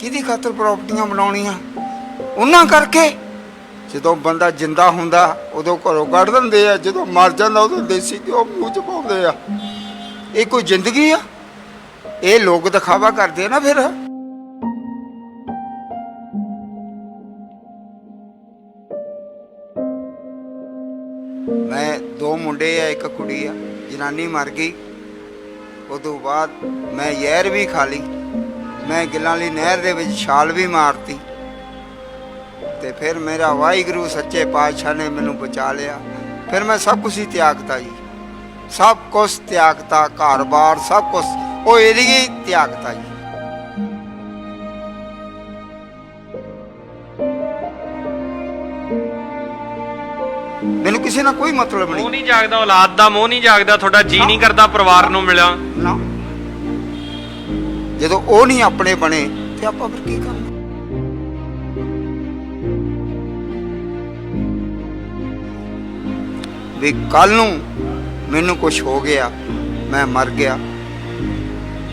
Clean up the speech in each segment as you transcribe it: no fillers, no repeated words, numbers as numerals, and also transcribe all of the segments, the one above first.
किहदी खातर प्रॉपर्टियां बनाउणियां उन्हां करके। जदों बंदा जिंदा हुंदा उदों घरों कढ दिंदे आ, जदों मर जांदा उदों देसी घ्यो मूँह च पाउंदे आ। ये कोई जिंदगी आ? ये लोग दिखावा करदे ना। फिर मैं दो मुंडे आ एक कुड़ी आ, जनानी मर गई। उदों बाद मैं जहर भी खा ली, मैं गिल्लां वाली नहर दे विच छाल भी मारती। ते फिर मेरा वाहिगुरू सच्चे पातशाह ने मैनू बचा लिया। फिर मैं सब कुछ ही त्यागता जी, सब कुछ त्यागता, घर बार सब कुछ वो एरिया ही त्यागता जी। मैनू किसी ना कोई मतलब मोह नहीं जागदा, औलाद दा मोह नहीं जागदा, थोड़ा जी नहीं करता परिवार नूं मिलिया ना। जदों वो नहीं अपने बने तो आपां फिर की करना। भी कल नूं मैनू कुछ हो गया, मैं मर गया,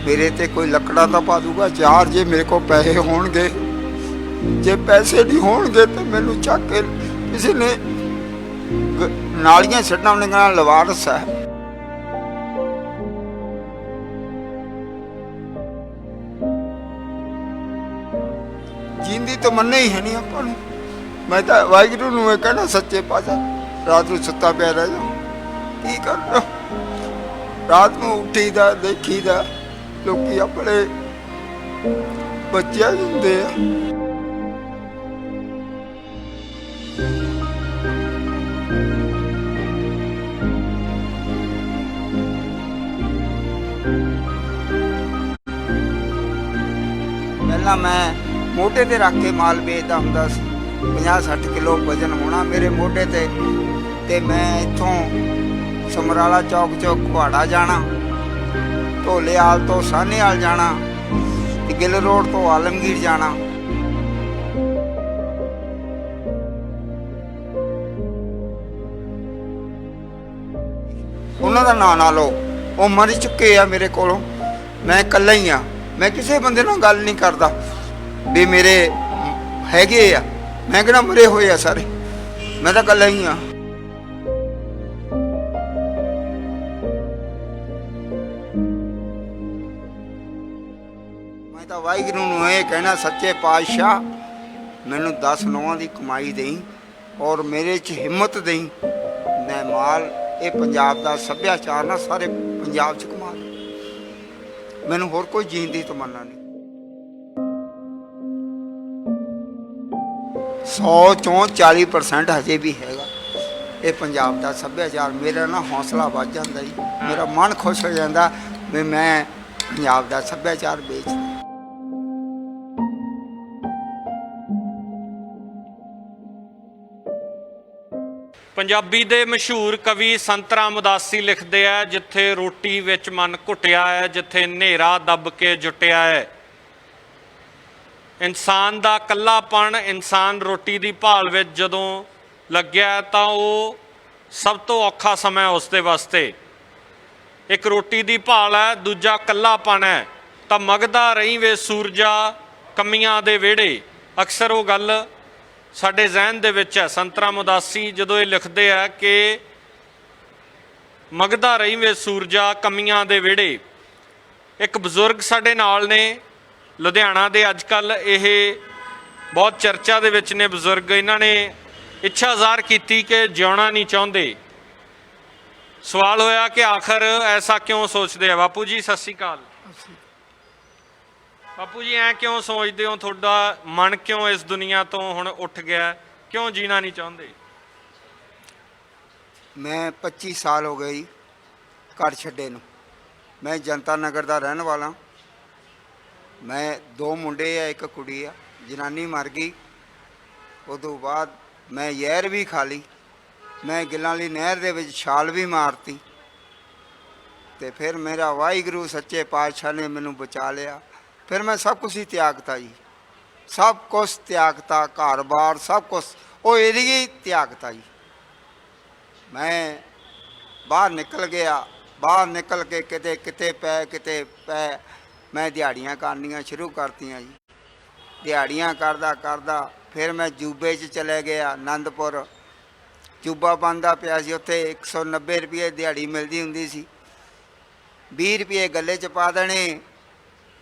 मेरे ते कोई लकड़ा तो पा दूगा चार। जे मेरे को पैसे होणगे, जे पैसे नहीं होणगे तो मैनू चक के किसी ने नालियां छड्डना, उन्हें कहना लवारस है। जींदी तो मन्ने ही है नहीं आपां नूं। मैं तो वाहिगुरू नूं ये कहना सच्चे पातशाह रात नूं सुत्ता पिया रह जाऊं, की करना। रात नूं उठीदा देखीदा लोकी अपने बच्चे हुंदे आ। पहला मैं मोटे ते रख के माल बेचदा हुंदा सी, 50-60 किलो वजन होना मेरे मोटे ते मैं इत्थों समराला चौक चौक कुहाड़ा जाना, ढोलेआल तो साहनेआल जाना, गिल रोड तो आलमगीर जाना। उन्हां दा नां ना लो, वो मर चुके आ मेरे कोलों। मैं इकल्ला ही आ, मैं किसी बंदे नाल गल नहीं करदा भी मेरे हैगे आ। मैं कहना मरे हुए आ सारे, मैं तो इकल्ला ही आ। मैं तो वाहिगुरू नूं ये कहना सच्चे पातशाह मैनू 10 नौवां दी कमाई देई और मेरे च हिम्मत देई। मैं माल ये पंजाब दा सभ्याचार ना सारे पंजाब च कमा दे। मैनू होर कोई जीण दी तमन्ना नहीं। 100 चों 40% हजे भी हैगा ये पंजाब दा सभ्याचार। मेरा ना हौसला बढ़ जाता जी, मेरा मन खुश हो जाता भी मैं पंजाब दा सभ्याचार बेचदा। पंजाबी दे मशहूर कवि संत राम उदासी लिखते हैं, जिथे रोटी विच मन घुटिया है, जिथे नेरा दब के जुटिया है। इंसान दा कल्लापन, इंसान रोटी दी भाल विच जदों लग्या तां वो सब तो औखा समय उसदे वास्ते। एक रोटी दी भाल है, दूजा कल्लापन है। तां मगदा रही वे सूरजा कमियां दे वेड़े, अक्सर वो गल साडे जहन दे विच है। संत राम उदासी जदों ये लिखते हैं कि मगदा रही वे सूरजा कमियां दे वेड़े। एक बजुर्ग साडे नाल ने लुधियाना दे, अजकल ये बहुत चर्चा दे विच ने बजुर्ग, इन्हां ने इच्छा ज़ाहिर की कि जिउणा नहीं चाहुंदे। सवाल होया कि आखिर ऐसा क्यों सोचते हैं। बापू जी सत श्री अकाल। बापू जी ऐ क्यों सोचते हो, थोड़ा मन क्यों इस दुनिया तो हुण उठ गया, क्यों जीना नहीं चाहते? मैं 25 साल हो गए घर छड्डे नूं। मैं जनता नगर का रहने वाला। मैं 2 मुंडे आ एक कुड़ी आ, जनानी मर गई। उदों बाद मैं जहर भी खा ली, मैं गिल्लां वाली नहर दे विच छाल भी मारती। ते फिर मेरा वाहिगुरू सच्चे पातशाह ने मैनू बचा लिया। फिर मैं सब कुछ ही त्यागता जी, सब कुछ त्यागता, घर बार सब कुछ वो एरिया ही त्यागता जी। मैं बाहर निकल गया, बाहर निकल के किते किते पै किते पै, मैं दिहाड़ियाँ करनियाँ शुरू करतियाँ जी। ਦਿਹਾੜੀਆਂ ਕਰਦਾ ਕਰਦਾ ਫਿਰ ਮੈਂ ਜੂਬੇ 'ਚ ਚਲੇ ਗਿਆ ਆਨੰਦਪੁਰ। ਜੂਬਾ ਬਣਦਾ ਪਿਆ ਸੀ, ਉੱਥੇ 190 ਰੁਪਏ ਦਿਹਾੜੀ ਮਿਲਦੀ ਹੁੰਦੀ ਸੀ। 20 ਰੁਪਏ ਗੱਲੇ 'ਚ ਪਾ ਦੇਣੇ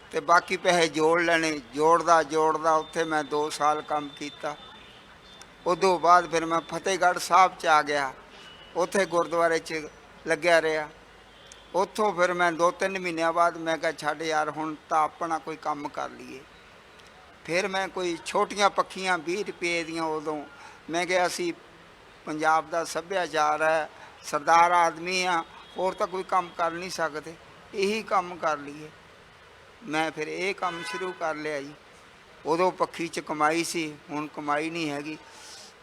ਅਤੇ ਬਾਕੀ ਪੈਸੇ ਜੋੜ ਲੈਣੇ। ਜੋੜਦਾ ਜੋੜਦਾ ਉੱਥੇ ਮੈਂ 2 ਸਾਲ ਕੰਮ ਕੀਤਾ। ਉਦੋਂ ਬਾਅਦ ਫਿਰ ਮੈਂ ਫਤਿਹਗੜ੍ਹ ਸਾਹਿਬ 'ਚ ਆ ਗਿਆ, ਉੱਥੇ ਗੁਰਦੁਆਰੇ 'ਚ ਲੱਗਿਆ ਰਿਹਾ। ਉੱਥੋਂ ਫਿਰ ਮੈਂ 2-3 ਮਹੀਨਿਆਂ ਬਾਅਦ ਮੈਂ ਕਿਹਾ ਛੱਡ ਯਾਰ, ਹੁਣ ਤਾਂ ਆਪਣਾ ਕੋਈ ਕੰਮ ਕਰ ਲਈਏ। ਫਿਰ ਮੈਂ ਕੋਈ ਛੋਟੀਆਂ ਪੱਖੀਆਂ 20 ਰੁਪਏ ਦੀਆਂ, ਉਦੋਂ ਮੈਂ ਕਿਹਾ ਅਸੀਂ ਪੰਜਾਬ ਦਾ ਸੱਭਿਆਚਾਰ ਹੈ, ਸਰਦਾਰ ਆਦਮੀ ਆ, ਹੋਰ ਤਾਂ ਕੋਈ ਕੰਮ ਕਰ ਨਹੀਂ ਸਕਦੇ, ਇਹੀ ਕੰਮ ਕਰ ਲਈਏ। ਮੈਂ ਫਿਰ ਇਹ ਕੰਮ ਸ਼ੁਰੂ ਕਰ ਲਿਆ ਜੀ। ਉਦੋਂ ਪੱਖੀ 'ਚ ਕਮਾਈ ਸੀ, ਹੁਣ ਕਮਾਈ ਨਹੀਂ ਹੈਗੀ।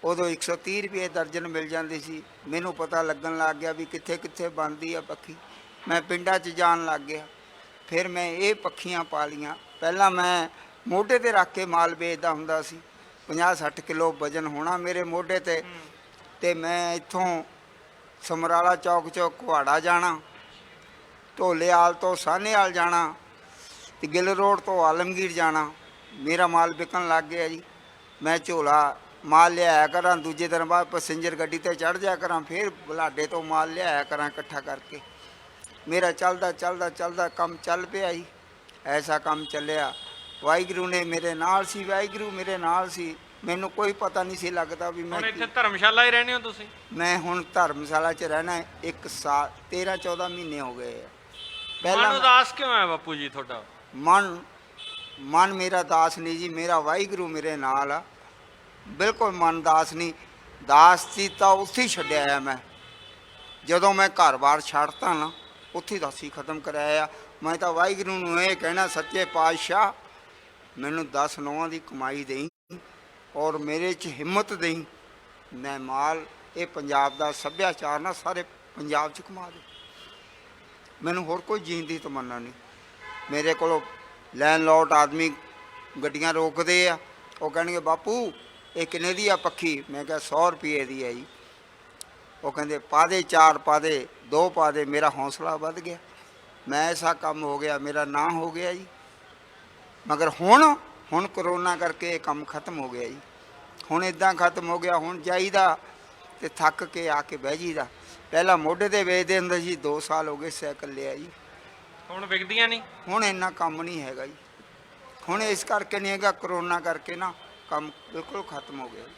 ਉਦੋਂ 130 ਰੁਪਏ ਦਰਜਨ ਮਿਲ ਜਾਂਦੀ ਸੀ। ਮੈਨੂੰ ਪਤਾ ਲੱਗਣ ਲੱਗ ਗਿਆ ਵੀ ਕਿੱਥੇ ਕਿੱਥੇ ਬਣਦੀ ਆ ਪੱਖੀ। ਮੈਂ ਪਿੰਡਾਂ 'ਚ ਜਾਣ ਲੱਗ ਗਿਆ। ਫਿਰ ਮੈਂ ਇਹ ਪੱਖੀਆਂ ਪਾ ਲਈਆਂ। ਪਹਿਲਾਂ ਮੈਂ ਮੋਢੇ 'ਤੇ ਰੱਖ ਕੇ ਮਾਲ ਵੇਚਦਾ ਹੁੰਦਾ ਸੀ। 50-60 ਕਿਲੋ ਵਜ਼ਨ ਹੋਣਾ ਮੇਰੇ ਮੋਢੇ 'ਤੇ। ਅਤੇ ਮੈਂ ਇੱਥੋਂ ਸਮਰਾਲਾ ਚੌਕ 'ਚੋਂ ਕੁਹਾੜਾ ਜਾਣਾ, ਢੋਲੇਆਲ ਤੋਂ ਸਾਹਨੇਆਲ ਜਾਣਾ, ਅਤੇ ਗਿੱਲ ਰੋਡ ਤੋਂ ਆਲਮਗੀਰ ਜਾਣਾ। ਮੇਰਾ ਮਾਲ ਵਿਕਣ ਲੱਗ ਗਿਆ ਜੀ। ਮੈਂ ਝੋਲਾ ਮਾਲ ਲਿਆਇਆ ਕਰਾਂ, ਦੂਜੇ ਦਿਨ ਬਾਅਦ ਪੈਸੇਂਜਰ ਗੱਡੀ 'ਤੇ ਚੜ੍ਹ ਜਾਇਆ ਕਰਾਂ, ਫਿਰ ਬੁਲਾਡੇ ਤੋਂ ਮਾਲ ਲਿਆਇਆ ਕਰਾਂ ਇਕੱਠਾ ਕਰਕੇ। ਮੇਰਾ ਚੱਲਦਾ ਚੱਲਦਾ ਚੱਲਦਾ ਕੰਮ ਚੱਲ ਪਿਆ ਜੀ। ਐਸਾ ਕੰਮ ਚੱਲਿਆ। ਵਾਹਿਗੁਰੂ ਨੇ ਮੇਰੇ ਨਾਲ ਸੀ, ਵਾਹਿਗੁਰੂ ਮੇਰੇ ਨਾਲ ਸੀ। ਮੈਨੂੰ ਕੋਈ ਪਤਾ ਨਹੀਂ ਸੀ ਲੱਗਦਾ ਵੀ ਮੈਂ ਹੁਣ ਇੱਥੇ ਧਰਮਸ਼ਾਲਾ ਹੀ ਰਹਿੰਦੇ ਹੋ ਤੁਸੀਂ? ਮੈਂ ਹੁਣ ਧਰਮਸ਼ਾਲਾ 'ਚ ਰਹਿਣਾ 1 ਸਾਲ 13-14 ਮਹੀਨੇ ਹੋ ਗਏ ਆ। ਮਨ ਉਦਾਸ ਕਿਉਂ ਹੈ ਬਾਪੂ ਜੀ ਤੁਹਾਡਾ? ਮਨ ਮੇਰਾ ਦਾਸ ਨਹੀਂ ਜੀ, ਮੇਰਾ ਵਾਹਿਗੁਰੂ ਮੇਰੇ ਨਾਲ ਆ। ਬਿਲਕੁਲ ਮਨ ਦਾਸ ਨਹੀਂ। ਦਾਸ ਸੀ ਤਾਂ ਉੱਥੇ ਹੀ ਛੱਡਿਆ ਆ ਮੈਂ। ਜਦੋਂ ਮੈਂ ਘਰ-ਬਾਰ ਛੱਡਤਾ ਨਾ, ਉੱਥੇ ਦਾਸੀ ਖਤਮ ਕਰਾਇਆ। ਮੈਂ ਤਾਂ ਵਾਹਿਗੁਰੂ ਨੂੰ ਇਹ ਕਹਿਣਾ, ਸੱਚੇ ਪਾਤਸ਼ਾਹ ਮੈਨੂੰ 10 ਨੌਆਂ ਦੀ ਕਮਾਈ ਦੇਈ ਔਰ ਮੇਰੇ 'ਚ ਹਿੰਮਤ ਦੇਈ। ਮੈਂ ਮਾਲ ਇਹ ਪੰਜਾਬ ਦਾ ਸੱਭਿਆਚਾਰ ਨਾ ਸਾਰੇ ਪੰਜਾਬ 'ਚ ਕਮਾ ਦੇ। ਮੈਨੂੰ ਹੋਰ ਕੋਈ ਜੀਣ ਦੀ ਤਮੰਨਾ ਨਹੀਂ। ਮੇਰੇ ਕੋਲੋਂ ਲੈਂਡਲੋਰਡ ਆਦਮੀ ਗੱਡੀਆਂ ਰੋਕਦੇ ਆ, ਉਹ ਕਹਿਣਗੇ ਬਾਪੂ ਇਹ ਕਿੰਨੇ ਦੀ ਆ ਪੱਖੀ? ਮੈਂ ਕਿਹਾ 100 ਰੁਪਏ ਦੀ ਹੈ ਜੀ। ਉਹ ਕਹਿੰਦੇ ਪਾ ਦੇ, 4 ਪਾ ਦੇ, 2 ਪਾ ਦੇ। ਮੇਰਾ ਹੌਸਲਾ ਵੱਧ ਗਿਆ। ਮੈਂ ਐਸਾ ਕੰਮ ਹੋ ਗਿਆ, ਮੇਰਾ ਨਾਂ ਹੋ ਗਿਆ ਜੀ। ਮਗਰ ਹੁਣ ਕਰੋਨਾ ਕਰਕੇ ਇਹ ਕੰਮ ਖਤਮ ਹੋ ਗਿਆ ਜੀ। ਹੁਣ ਇੱਦਾਂ ਖਤਮ ਹੋ ਗਿਆ, ਹੁਣ ਜਾਈਦਾ ਅਤੇ ਥੱਕ ਕੇ ਆ ਕੇ ਬਹਿ ਜਾਈਦਾ। ਪਹਿਲਾਂ ਮੋਢੇ 'ਤੇ ਵੇਚਦੇ ਹੁੰਦੇ ਸੀ, 2 ਸਾਲ ਹੋ ਗਏ ਸਾਈਕਲ ਲਿਆ ਜੀ। ਹੁਣ ਵਿਕਦੀਆਂ ਨਹੀਂ? ਹੁਣ ਇੰਨਾ ਕੰਮ ਨਹੀਂ ਹੈਗਾ ਜੀ। ਹੁਣ ਇਸ ਕਰਕੇ ਨਹੀਂ ਹੈਗਾ, ਕਰੋਨਾ ਕਰਕੇ ਨਾ ਕੰਮ ਬਿਲਕੁਲ ਖਤਮ ਹੋ ਗਿਆ ਜੀ।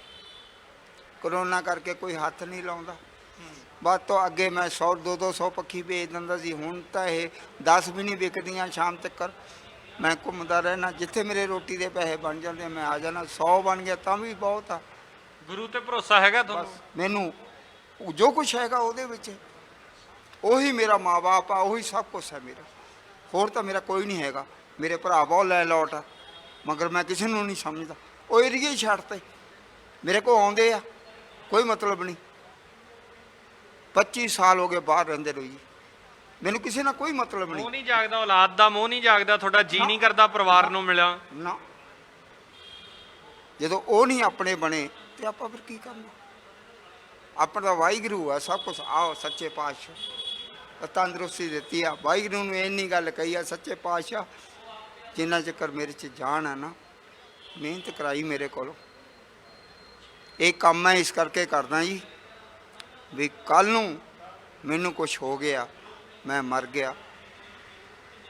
ਕਰੋਨਾ ਕਰਕੇ ਕੋਈ ਹੱਥ ਨਹੀਂ ਲਾਉਂਦਾ। ਬਾਅਦ ਤੋਂ ਅੱਗੇ ਮੈਂ 100-200 ਪੱਖੀ ਵੇਚ ਦਿੰਦਾ ਸੀ। ਹੁਣ ਤਾਂ ਇਹ 10 ਵੀ ਨਹੀਂ ਵਿਕਦੀਆਂ। ਸ਼ਾਮ ਤੱਕ ਮੈਂ ਘੁੰਮਦਾ ਰਹਿਣਾ, ਜਿੱਥੇ ਮੇਰੇ ਰੋਟੀ ਦੇ ਪੈਸੇ ਬਣ ਜਾਂਦੇ ਮੈਂ ਆ ਜਾਣਾ। 100 ਬਣ ਗਿਆ ਤਾਂ ਵੀ ਬਹੁਤ ਆ। ਗੁਰੂ ਤੇ ਭਰੋਸਾ ਹੈਗਾ ਤੁਹਾਨੂੰ? ਮੈਨੂੰ ਜੋ ਕੁਛ ਹੈਗਾ ਉਹਦੇ ਵਿੱਚ ਉਹੀ ਮੇਰਾ ਮਾਂ-ਬਾਪ ਆ, ਉਹੀ ਸਭ ਕੁਛ ਹੈ ਮੇਰਾ। ਹੋਰ ਤਾਂ ਮੇਰਾ ਕੋਈ ਨਹੀਂ ਹੈਗਾ। ਮੇਰੇ ਭਰਾ ਬਹੁਤ ਲੈ ਲੋਟ ਆ, ਮਗਰ ਮੈਂ ਕਿਸੇ ਨੂੰ ਨਹੀਂ ਸਮਝਦਾ। ਉਹ ਏਰੀਏ ਹੀ ਛੱਡਤੇ। ਮੇਰੇ ਕੋਲ ਆਉਂਦੇ ਆ, ਕੋਈ ਮਤਲਬ ਨਹੀਂ। 25 ਸਾਲ ਹੋ ਗਏ ਬਾਹਰ ਰਹਿੰਦੇ ਨੂੰ ਜੀ। ਮੈਨੂੰ ਕਿਸੇ ਨਾਲ ਕੋਈ ਮਤਲਬ ਨਹੀਂ। ਮੋਹ ਨਹੀਂ ਜਾਗਦਾ? ਔਲਾਦ ਦਾ ਮੋਹ ਨਹੀਂ ਜਾਗਦਾ? ਤੁਹਾਡਾ ਜੀ ਨਹੀਂ ਕਰਦਾ ਪਰਿਵਾਰ ਨੂੰ ਮਿਲਿਆ? ਨਾ, ਜਦੋਂ ਉਹ ਨਹੀਂ ਆਪਣੇ ਬਣੇ ਤੇ ਆਪਾਂ ਫਿਰ ਕੀ ਕਰਨਾ? ਆਪਣਾ ਤਾਂ ਵਾਹਿਗੁਰੂ ਆ ਸਭ ਕੁਛ। ਆਓ ਸੱਚੇ ਪਾਤਸ਼ਾਹ ਤੰਦਰੁਸਤੀ ਦਿੱਤੀ ਆ। ਵਾਹਿਗੁਰੂ ਨੂੰ ਇੰਨੀ ਗੱਲ ਕਹੀ ਆ, ਸੱਚੇ ਪਾਤਸ਼ਾਹ ਜਿੰਨਾ ਚਿਰ ਮੇਰੇ 'ਚ ਜਾਨ ਆ ਨਾ, ਮਿਹਨਤ ਕਰਾਈ ਮੇਰੇ ਕੋਲੋਂ। ਇਹ ਕੰਮ ਮੈਂ ਇਸ ਕਰਕੇ ਕਰਦਾ ਜੀ ਵੀ ਕੱਲ੍ਹ ਨੂੰ ਮੈਨੂੰ ਕੁਛ ਹੋ ਗਿਆ, ਮੈਂ ਮਰ ਗਿਆ,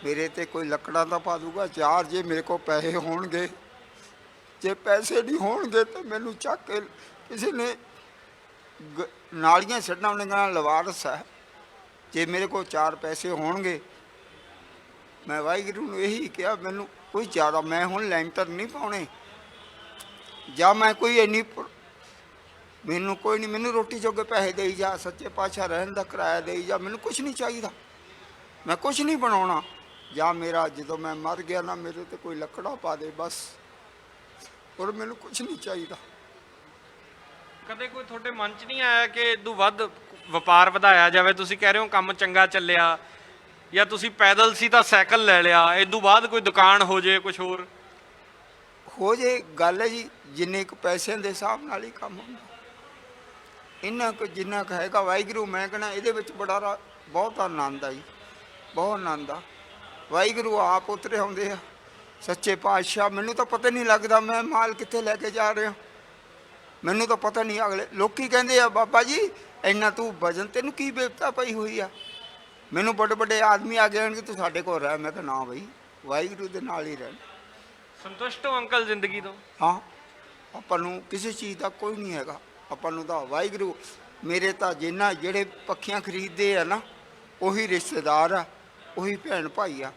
ਮੇਰੇ 'ਤੇ ਕੋਈ ਲੱਕੜਾਂ ਤਾਂ ਪਾ ਦੂਗਾ 4। ਜੇ ਮੇਰੇ ਕੋਲ ਪੈਸੇ ਹੋਣਗੇ, ਜੇ ਪੈਸੇ ਨਹੀਂ ਹੋਣਗੇ ਤਾਂ ਮੈਨੂੰ ਚੱਕ ਕੇ ਕਿਸੇ ਨੇ ਨਾਲੀਆਂ ਛੱਡਣਾ, ਉਹਨੇ ਕਹਿਣਾ ਲਵਾਰਸ ਹੈ। ਜੇ ਮੇਰੇ ਕੋਲ 4 ਪੈਸੇ ਹੋਣਗੇ, ਮੈਂ ਵਾਹਿਗੁਰੂ ਨੂੰ ਇਹੀ ਕਿਹਾ ਮੈਨੂੰ ਕੋਈ ਜ਼ਿਆਦਾ, ਮੈਂ ਹੁਣ ਲੈਂਟਰ ਨਹੀਂ ਪਾਉਣੇ ਜਾਂ ਮੈਂ ਕੋਈ ਇੰਨੀ, ਮੈਨੂੰ ਕੋਈ ਨਹੀਂ, ਮੈਨੂੰ ਰੋਟੀ ਜੋਗੇ ਪੈਸੇ ਦੇਈ ਜਾ, ਸੱਚੇ ਪਾਤਸ਼ਾਹ ਰਹਿਣ ਦਾ ਕਿਰਾਇਆ ਦੇਈ ਜਾ, ਮੈਨੂੰ ਕੁਛ ਨਹੀਂ ਚਾਹੀਦਾ, ਮੈਂ ਕੁਛ ਨਹੀਂ ਬਣਾਉਣਾ। ਜਾਂ ਮੇਰਾ ਜਦੋਂ ਮੈਂ ਮਰ ਗਿਆ ਨਾ, ਮੇਰੇ 'ਤੇ ਕੋਈ ਲੱਕੜਾ ਪਾ ਦੇ ਬਸ, ਔਰ ਮੈਨੂੰ ਕੁਛ ਨਹੀਂ ਚਾਹੀਦਾ। ਕਦੇ ਕੋਈ ਤੁਹਾਡੇ ਮਨ 'ਚ ਨਹੀਂ ਆਇਆ ਕਿ ਇਦੋਂ ਵੱਧ ਵਪਾਰ ਵਧਾਇਆ ਜਾਵੇ? ਤੁਸੀਂ ਕਹਿ ਰਹੇ ਹੋ ਕੰਮ ਚੰਗਾ ਚੱਲਿਆ, ਜਾਂ ਤੁਸੀਂ ਪੈਦਲ ਸੀ ਤਾਂ ਸਾਈਕਲ ਲੈ ਲਿਆ, ਇਦੋਂ ਬਾਅਦ ਕੋਈ ਦੁਕਾਨ ਹੋ ਜੇ, ਕੁਛ ਹੋਰ ਹੋ ਜੇ। ਗੱਲ ਹੈ ਜੀ, ਜਿੰਨੇ ਕੁ ਪੈਸਿਆਂ ਦੇ ਹਿਸਾਬ ਨਾਲ ਹੀ ਕੰਮ ਹੁੰਦਾ। ਇੰਨਾ ਕੁ ਜਿੰਨਾ ਕੁ ਹੈਗਾ ਵਾਹਿਗੁਰੂ, ਮੈਂ ਕਹਿਣਾ ਇਹਦੇ ਵਿੱਚ ਬਹੁਤ ਆਨੰਦ ਆ ਜੀ, ਬਹੁਤ ਆਨੰਦ ਆ। ਵਾਹਿਗੁਰੂ ਆਪ ਉਤਰੇ ਆਉਂਦੇ ਆ, ਸੱਚੇ ਪਾਤਸ਼ਾਹ ਮੈਨੂੰ ਤਾਂ ਪਤਾ ਨਹੀਂ ਲੱਗਦਾ ਮੈਂ ਮਾਲ ਕਿੱਥੇ ਲੈ ਕੇ ਜਾ ਰਿਹਾ। ਮੈਨੂੰ ਤਾਂ ਪਤਾ ਨਹੀਂ। ਅਗਲੇ ਲੋਕੀ ਕਹਿੰਦੇ ਆ ਬਾਬਾ ਜੀ ਇੰਨਾ ਤੂੰ ਵਜਨ ਤੈਨੂੰ ਕੀ ਬੇਪਤਾ ਪਈ ਹੋਈ ਆ। ਮੈਨੂੰ ਵੱਡੇ ਵੱਡੇ ਆਦਮੀ ਆ ਗਏ ਕਿ ਤੂੰ ਸਾਡੇ ਕੋਲ ਰਹਿ। ਮੈਂ ਕਿਹਾ ਨਾ ਬਈ ਵਾਹਿਗੁਰੂ ਦੇ ਨਾਲ ਹੀ ਰਹਿ। ਸੰਤੁਸ਼ਟ ਹੋ ਅੰਕਲ ਜ਼ਿੰਦਗੀ ਤੋਂ? ਹਾਂ, ਆਪਾਂ ਨੂੰ ਕਿਸੇ ਚੀਜ਼ ਦਾ ਕੋਈ ਨਹੀਂ ਹੈਗਾ। ਆਪਾਂ ਨੂੰ ਤਾਂ ਵਾਹਿਗੁਰੂ। ਮੇਰੇ ਤਾਂ ਜਿੰਨਾ ਜਿਹੜੇ ਪੱਖੀਆਂ ਖਰੀਦਦੇ ਆ ਨਾ ਉਹੀ ਰਿਸ਼ਤੇਦਾਰ ਆ, ਉਹੀ ਭੈਣ ਭਾਈ ਆ,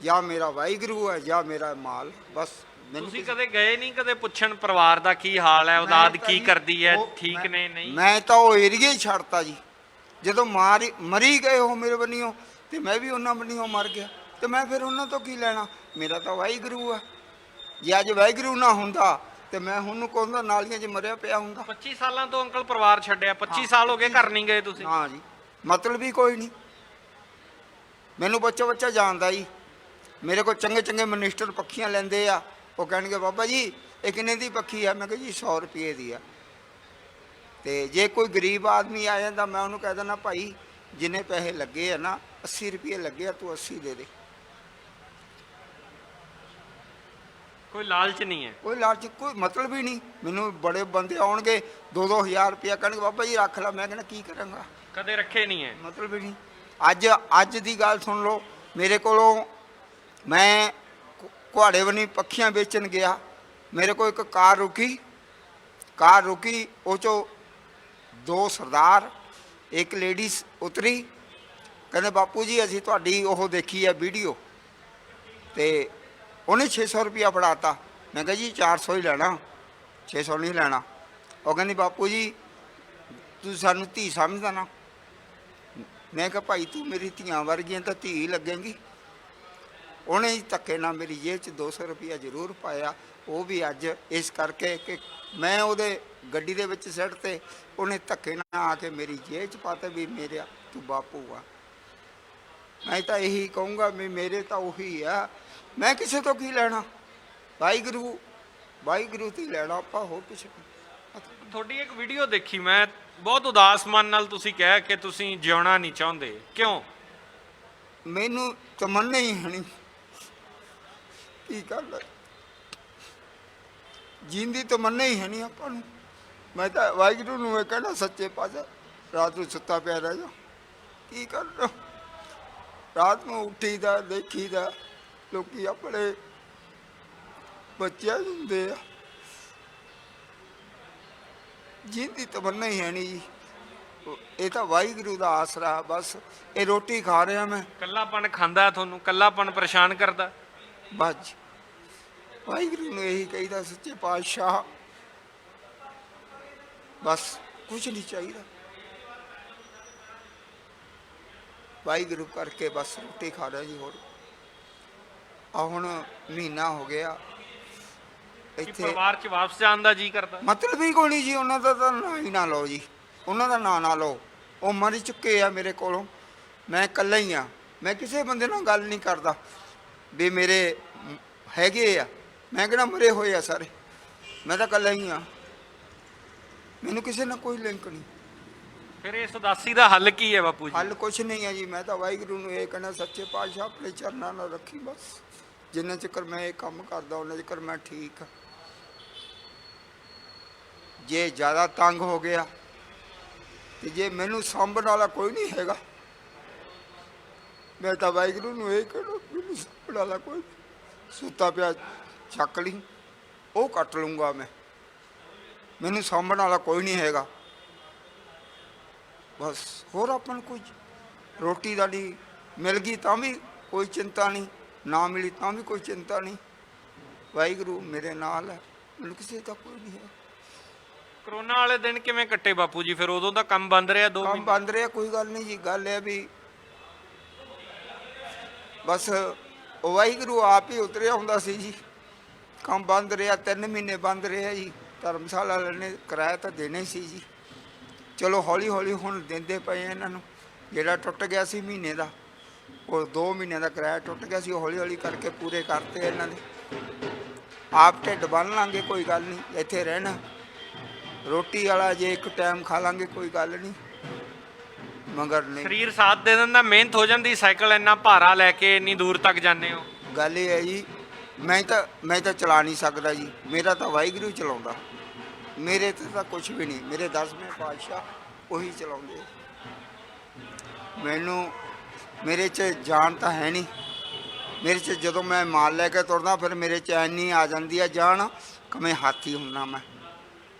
ਜਾਂ ਮੇਰਾ ਵਾਹਿਗੁਰੂ ਆ ਜਾਂ ਮੇਰਾ ਮਾਲ। ਬਸ ਤੁਸੀਂ ਕਦੇ ਗਏ ਨਹੀਂ ਕਦੇ ਪੁੱਛਣ ਪਰਿਵਾਰ ਦਾ ਕੀ ਹਾਲ ਹੈ, ਔਲਾਦ ਕੀ ਕਰਦੀ ਹੈ, ਠੀਕ ਨੇ ਨਹੀਂ? ਮੈਂ ਤਾਂ ਉਹ ਏਰੀਆ ਹੀ ਛੱਡਤਾ ਜੀ। ਜਦੋਂ ਮਰੀ ਗਏ ਉਹ ਮੇਰੇ ਬੰਨਿਓ ਤੇ ਮੈਂ ਵੀ ਉਹਨਾਂ ਬੰਨਿਓ ਮਰ ਗਿਆ ਤੇ ਮੈਂ ਫਿਰ ਉਹਨਾਂ ਤੋਂ ਕੀ ਲੈਣਾ। ਮੇਰਾ ਤਾਂ ਵਾਹਿਗੁਰੂ ਆ। ਜੇ ਅੱਜ ਵਾਹਿਗੁਰੂ ਨਾ ਹੁੰਦਾ ਤੇ ਮੈਂ ਹੁਣ ਨੂੰ ਕਹਿੰਦਾ ਨਾਲੀਆਂ 'ਚ ਮਰਿਆ ਪਿਆ ਹੁੰਦਾ। 25 ਸਾਲਾਂ ਤੋਂ ਅੰਕਲ ਪਰਿਵਾਰ ਛੱਡਿਆ, 25 ਸਾਲ ਹੋ ਗਏ ਘਰ ਨਹੀਂ ਗਏ ਤੁਸੀਂ? ਹਾਂ ਜੀ, ਮਤਲਬ ਹੀ ਕੋਈ ਨਹੀਂ। ਮੈਨੂੰ ਬੱਚਾ ਜਾਣਦਾ ਜੀ। ਮੇਰੇ ਕੋਲ ਚੰਗੇ ਚੰਗੇ ਮਨਿਸਟਰ ਪੱਖੀਆਂ ਲੈਂਦੇ ਆ। ਉਹ ਕਹਿਣਗੇ ਬਾਬਾ ਜੀ ਇਹ ਕਿੰਨੇ ਦੀ ਪੱਖੀ ਆ? ਮੈਂ ਕਿਹਾ ਜੀ 100 ਰੁਪਏ ਦੀ ਆ। ਤੇ ਜੇ ਕੋਈ ਗਰੀਬ ਆਦਮੀ ਆ ਜਾਂਦਾ ਮੈਂ ਉਹਨੂੰ ਕਹਿ ਦਿੰਦਾ ਭਾਈ ਜਿੰਨੇ ਪੈਸੇ ਲੱਗੇ ਆ ਨਾ 80 ਰੁਪਏ ਲੱਗੇ ਆ, ਤੂੰ 80 ਦੇ ਦੇ। ਕੋਈ ਲਾਲਚ ਨਹੀਂ ਹੈ? ਕੋਈ ਲਾਲਚ, ਕੋਈ ਮਤਲਬ ਹੀ ਨਹੀਂ। ਮੈਨੂੰ ਬੜੇ ਬੰਦੇ ਆਉਣਗੇ 2-2000 ਰੁਪਇਆ ਕਹਿਣਗੇ ਬਾਬਾ ਜੀ ਰੱਖ ਲੈ। ਮੈਂ ਕਹਿੰਦਾ ਕੀ ਕਰਾਂਗਾ? ਕਦੇ ਰੱਖੇ ਨਹੀਂ ਹੈ? ਮਤਲਬ ਹੀ ਨਹੀਂ। ਅੱਜ ਦੀ ਗੱਲ ਸੁਣ ਲਓ। ਮੇਰੇ ਕੋਲੋਂ ਮੈਂ ਕੁਹਾੜੇ ਬਣੀ ਪੱਖੀਆਂ ਵੇਚਣ ਗਿਆ। ਮੇਰੇ ਕੋਲ ਇੱਕ ਕਾਰ ਰੁਕੀ ਉਹ 'ਚੋਂ 2 ਸਰਦਾਰ ਇੱਕ ਲੇਡੀਜ਼ ਉਤਰੀ। ਕਹਿੰਦੇ ਬਾਪੂ ਜੀ ਅਸੀਂ ਤੁਹਾਡੀ ਉਹ ਦੇਖੀ ਹੈ ਵੀਡੀਓ। ਤੇ ਉਹਨੇ 600 ਰੁਪਇਆ ਫੜਾਤਾ। ਮੈਂ ਕਿਹਾ ਜੀ 400 ਹੀ ਲੈਣਾ, 600 ਨਹੀਂ ਲੈਣਾ। ਉਹ ਕਹਿੰਦੀ ਬਾਪੂ ਜੀ ਤੂੰ ਸਾਨੂੰ ਧੀ ਸਮਝਦਾ ਨਾ। ਮੈਂ ਕਿਹਾ ਭਾਈ ਤੂੰ ਮੇਰੀ ਧੀਆਂ ਵਰਗੀਆਂ ਤਾਂ ਧੀ ਲੱਗੇਂਗੀ। ਉਹਨੇ ਹੀ ਧੱਕੇ ਨਾਲ ਮੇਰੀ ਜੇਬ 'ਚ 200 ਰੁਪਇਆ ਜ਼ਰੂਰ ਪਾਇਆ। ਉਹ ਵੀ ਅੱਜ ਇਸ ਕਰਕੇ ਕਿ ਮੈਂ ਉਹਦੇ ਗੱਡੀ ਦੇ ਵਿੱਚ ਸਿੱਟ ਤੇ ਉਹਨੇ ਧੱਕੇ ਨਾਲ ਆ ਕੇ ਮੇਰੀ ਜੇਬ 'ਚ ਪਾਤੇ ਵੀ ਮੇਰਾ ਤੂੰ ਬਾਪੂ ਆ। ਮੈਂ ਤਾਂ ਇਹੀ ਕਹੂੰਗਾ ਵੀ ਮੇਰੇ ਤਾਂ ਉਹੀ ਆ। ਮੈਂ ਕਿਸੇ ਤੋਂ ਕੀ ਲੈਣਾ? ਵਾਹਿਗੁਰੂ ਤੋਂ ਹੀ ਲੈਣਾ ਆਪਾਂ, ਹੋਰ ਕੁਛ ਨਹੀਂ। ਤੁਹਾਡੀ ਇੱਕ ਵੀਡੀਓ ਦੇਖੀ ਮੈਂ, ਬਹੁਤ ਉਦਾਸ ਮਨ ਨਾਲ ਤੁਸੀਂ ਕਿਹਾ ਕਿ ਤੁਸੀਂ ਜਿਉਣਾ ਨਹੀਂ ਚਾਹੁੰਦੇ, ਕਿਉਂ? ਮੈਨੂੰ ਤਮੰਨਾ ਹੀ ਹੈ ਨਹੀਂ। ਕੀ ਕਰਦਾ? ਜੀਂਦੀ ਤਮੰਨਾ ਹੀ ਹੈ ਨਹੀਂ ਆਪਾਂ ਨੂੰ। ਮੈਂ ਤਾਂ ਵਾਹਿਗੁਰੂ ਨੂੰ ਇਹ ਕਹਿਣਾ ਸੱਚੇ ਪਾਤਸ਼ਾਹ ਰਾਤ ਨੂੰ ਸੁੱਤਾ ਪਿਆ ਰਹਿ ਜਾ। ਕੀ ਕਰਨਾ? ਰਾਤ ਨੂੰ ਉੱਠੀਦਾ ਦੇਖੀਦਾ ਲੋਕੀ ਆਪਣੇ ਬੱਚਿਆਂ ਹੁੰਦੇ ਆ। ਜੀਂਦੀ ਤਮੰਨਾ ਹੀ ਹੈ ਨਹੀਂ ਜੀ। ਇਹ ਤਾਂ ਵਾਹਿਗੁਰੂ ਦਾ ਆਸਰਾ। ਬਸ ਇਹ ਰੋਟੀ ਖਾ ਰਿਹਾ ਮੈਂ। ਕੱਲਾਪਨ ਖਾਂਦਾ ਤੁਹਾਨੂੰ? ਕੱਲਾਪਨ ਪਰੇਸ਼ਾਨ ਕਰਦਾ? ਬਸ ਵਾਹਿਗੁਰੂ ਨੂੰ ਇਹੀ ਕਹੀਦਾ ਸੱਚੇ ਪਾਤਸ਼ਾਹ ਬਸ ਕੁਛ ਨਹੀਂ ਚਾਹੀਦਾ। ਵਾਹਿਗੁਰੂ ਕਰਕੇ ਬਸ ਰੋਟੀ ਖਾ ਰਿਹਾ ਜੀ। ਹੋਰ ਆ ਹੁਣ ਮਹੀਨਾ ਹੋ ਗਿਆ ਇੱਥੇ। ਪਰਿਵਾਰ 'ਚ ਵਾਪਸ ਜਾਣ ਦਾ ਜੀ ਕਰਦਾ? ਮਤਲਬ ਹੀ ਕੋਈ ਨਹੀਂ ਜੀ। ਉਹਨਾਂ ਦਾ ਤਾਂ ਨਾਂ ਹੀ ਨਾ ਲਓ ਜੀ। ਉਹਨਾਂ ਦਾ ਨਾਂ ਨਾ ਲਓ। ਉਹ ਮਰ ਚੁੱਕੇ ਆ ਮੇਰੇ ਕੋਲੋਂ। ਮੈਂ ਇਕੱਲਾ ਹੀ ਆ। ਮੈਂ ਕਿਸੇ ਬੰਦੇ ਨਾਲ ਗੱਲ ਨਹੀਂ ਕਰਦਾ ਵੀ ਮੇਰੇ ਹੈਗੇ ਆ। ਮੈਂ ਕਿਹੜਾ ਮਰੇ ਹੋਏ ਆ ਸਾਰੇ। ਮੈਂ ਤਾਂ ਇਕੱਲਾ ਹੀ ਆ। ਮੈਨੂੰ ਕਿਸੇ ਨਾਲ ਕੋਈ ਲਿੰਕ ਨਹੀਂ। ਫਿਰ ਇਸ ਉਦਾਸੀ ਦਾ ਹੱਲ ਕੀ ਹੈ ਬਾਪੂ ਜੀ? ਹੱਲ ਕੁਛ ਨਹੀਂ ਹੈ ਜੀ। ਮੈਂ ਤਾਂ ਵਾਹਿਗੁਰੂ ਨੂੰ ਇਹ ਕਹਿਣਾ ਸੱਚੇ ਪਾਤਸ਼ਾਹ ਆਪਣੇ ਚਰਨਾਂ ਨਾਲ ਰੱਖੀ ਬਸ। ਜਿੰਨਾ ਚਿਰ ਮੈਂ ਇਹ ਕੰਮ ਕਰਦਾ ਉਹਨਾਂ ਚਿਰ ਮੈਂ ਠੀਕ ਆ। ਜੇ ਜ਼ਿਆਦਾ ਤੰਗ ਹੋ ਗਿਆ ਤੇ ਜੇ ਮੈਨੂੰ ਸਾਂਭਣ ਵਾਲਾ ਕੋਈ ਨਹੀਂ ਹੈਗਾ ਮੈਂ ਤਾਂ ਵਾਹਿਗੁਰੂ ਨੂੰ ਇਹ ਕਹਿਣਾ ਮੈਨੂੰ ਸਾਂਭਣ ਵਾਲਾ ਕੋਈ ਸੁੱਤਾ ਪਿਆ ਚੱਕ ਲਈ ਉਹ ਕੱਟ ਲੂੰਗਾ ਮੈਂ। ਮੈਨੂੰ ਸਾਂਭਣ ਵਾਲਾ ਕੋਈ ਨਹੀਂ ਹੈਗਾ ਬਸ। ਹੋਰ ਆਪਾਂ ਨੂੰ ਕੋਈ ਰੋਟੀ ਦਾ ਨਹੀਂ ਮਿਲ ਗਈ ਤਾਂ ਵੀ ਕੋਈ ਚਿੰਤਾ ਨਹੀਂ, ਨਾ ਮਿਲੀ ਤਾਂ ਵੀ ਕੋਈ ਚਿੰਤਾ ਨਹੀਂ। ਵਾਹਿਗੁਰੂ ਮੇਰੇ ਨਾਲ ਹੈ। ਮੈਨੂੰ ਕਿਸੇ ਦਾ ਕੋਈ ਨਹੀਂ ਹੈ। ਕਰੋਨਾ ਵਾਲੇ ਦਿਨ ਕਿਵੇਂ ਕੱਟੇ ਬਾਪੂ ਜੀ? ਫਿਰ ਉਦੋਂ ਤਾਂ ਕੰਮ ਬੰਦ ਰਿਹਾ 2 ਮਹੀਨੇ? ਕੰਮ ਬੰਦ ਰਿਹਾ ਕੋਈ ਗੱਲ ਨਹੀਂ ਜੀ। ਗੱਲ ਇਹ ਵੀ ਬਸ ਉਹ ਵਾਹਿਗੁਰੂ ਆਪ ਹੀ ਉਤਰਿਆ ਹੁੰਦਾ ਸੀ ਜੀ। ਕੰਮ ਬੰਦ ਰਿਹਾ 3 ਮਹੀਨੇ ਬੰਦ ਰਿਹਾ ਜੀ। ਧਰਮਸ਼ਾਲਾ ਵਾਲੇ ਨੇ ਕਿਰਾਇਆ ਤਾਂ ਦੇਣਾ ਹੀ ਸੀ ਜੀ। ਚਲੋ ਹੌਲੀ ਹੌਲੀ ਹੁਣ ਦਿੰਦੇ ਪਏ ਇਹਨਾਂ ਨੂੰ। ਜਿਹੜਾ ਟੁੱਟ ਗਿਆ ਸੀ ਮਹੀਨੇ ਦਾ ਉਹ 2 ਮਹੀਨਿਆਂ ਦਾ ਕਿਰਾਇਆ ਟੁੱਟ ਗਿਆ ਸੀ। ਉਹ ਹੌਲੀ ਹੌਲੀ ਕਰਕੇ ਪੂਰੇ ਕਰਤੇ ਇਹਨਾਂ ਦੇ। ਆਪ ਢਿੱਡ ਬੰਨ੍ਹ ਲਾਂਗੇ ਕੋਈ ਗੱਲ ਨਹੀਂ। ਇੱਥੇ ਰਹਿਣਾ ਰੋਟੀ ਵਾਲਾ ਜੇ ਇੱਕ ਟਾਈਮ ਖਾ ਲਾਂਗੇ ਕੋਈ ਗੱਲ ਨਹੀਂ ਮਗਰ ਨਹੀਂ। ਸਰੀਰ ਸਾਥ ਦੇ ਦਿੰਦਾ? ਮਿਹਨਤ ਹੋ ਜਾਂਦੀ? ਸਾਈਕਲ ਇੰਨਾ ਭਾਰਾ ਲੈ ਕੇ ਇੰਨੀ ਦੂਰ ਤੱਕ ਜਾਂਦੇ ਹੋ? ਗੱਲ ਇਹ ਹੈ ਜੀ ਮੈਂ ਤਾਂ ਚਲਾ ਨਹੀਂ ਸਕਦਾ ਜੀ, ਮੇਰਾ ਤਾਂ ਵਾਹਿਗੁਰੂ ਚਲਾਉਂਦਾ, ਮੇਰੇ ਤੇ ਤਾਂ ਕੁਝ ਵੀ ਨਹੀਂ, ਮੇਰੇ 10ਵੇਂ ਪਾਤਸ਼ਾਹ ਉਹੀ ਚਲਾਉਂਦੇ। ਮੈਨੂੰ ਮੇਰੇ 'ਚ ਜਾਨ ਤਾਂ ਹੈ ਨਹੀਂ, ਮੇਰੇ 'ਚ ਜਦੋਂ ਮੈਂ ਮਾਲ ਲੈ ਕੇ ਤੁਰਦਾ ਫਿਰ ਮੇਰੇ 'ਚ ਇੰਨੀ ਆ ਜਾਂਦੀ ਹੈ ਜਾਨ ਕਿ ਮੈਂ ਹਾਥੀ ਹੁੰਦਾ, ਮੈਂ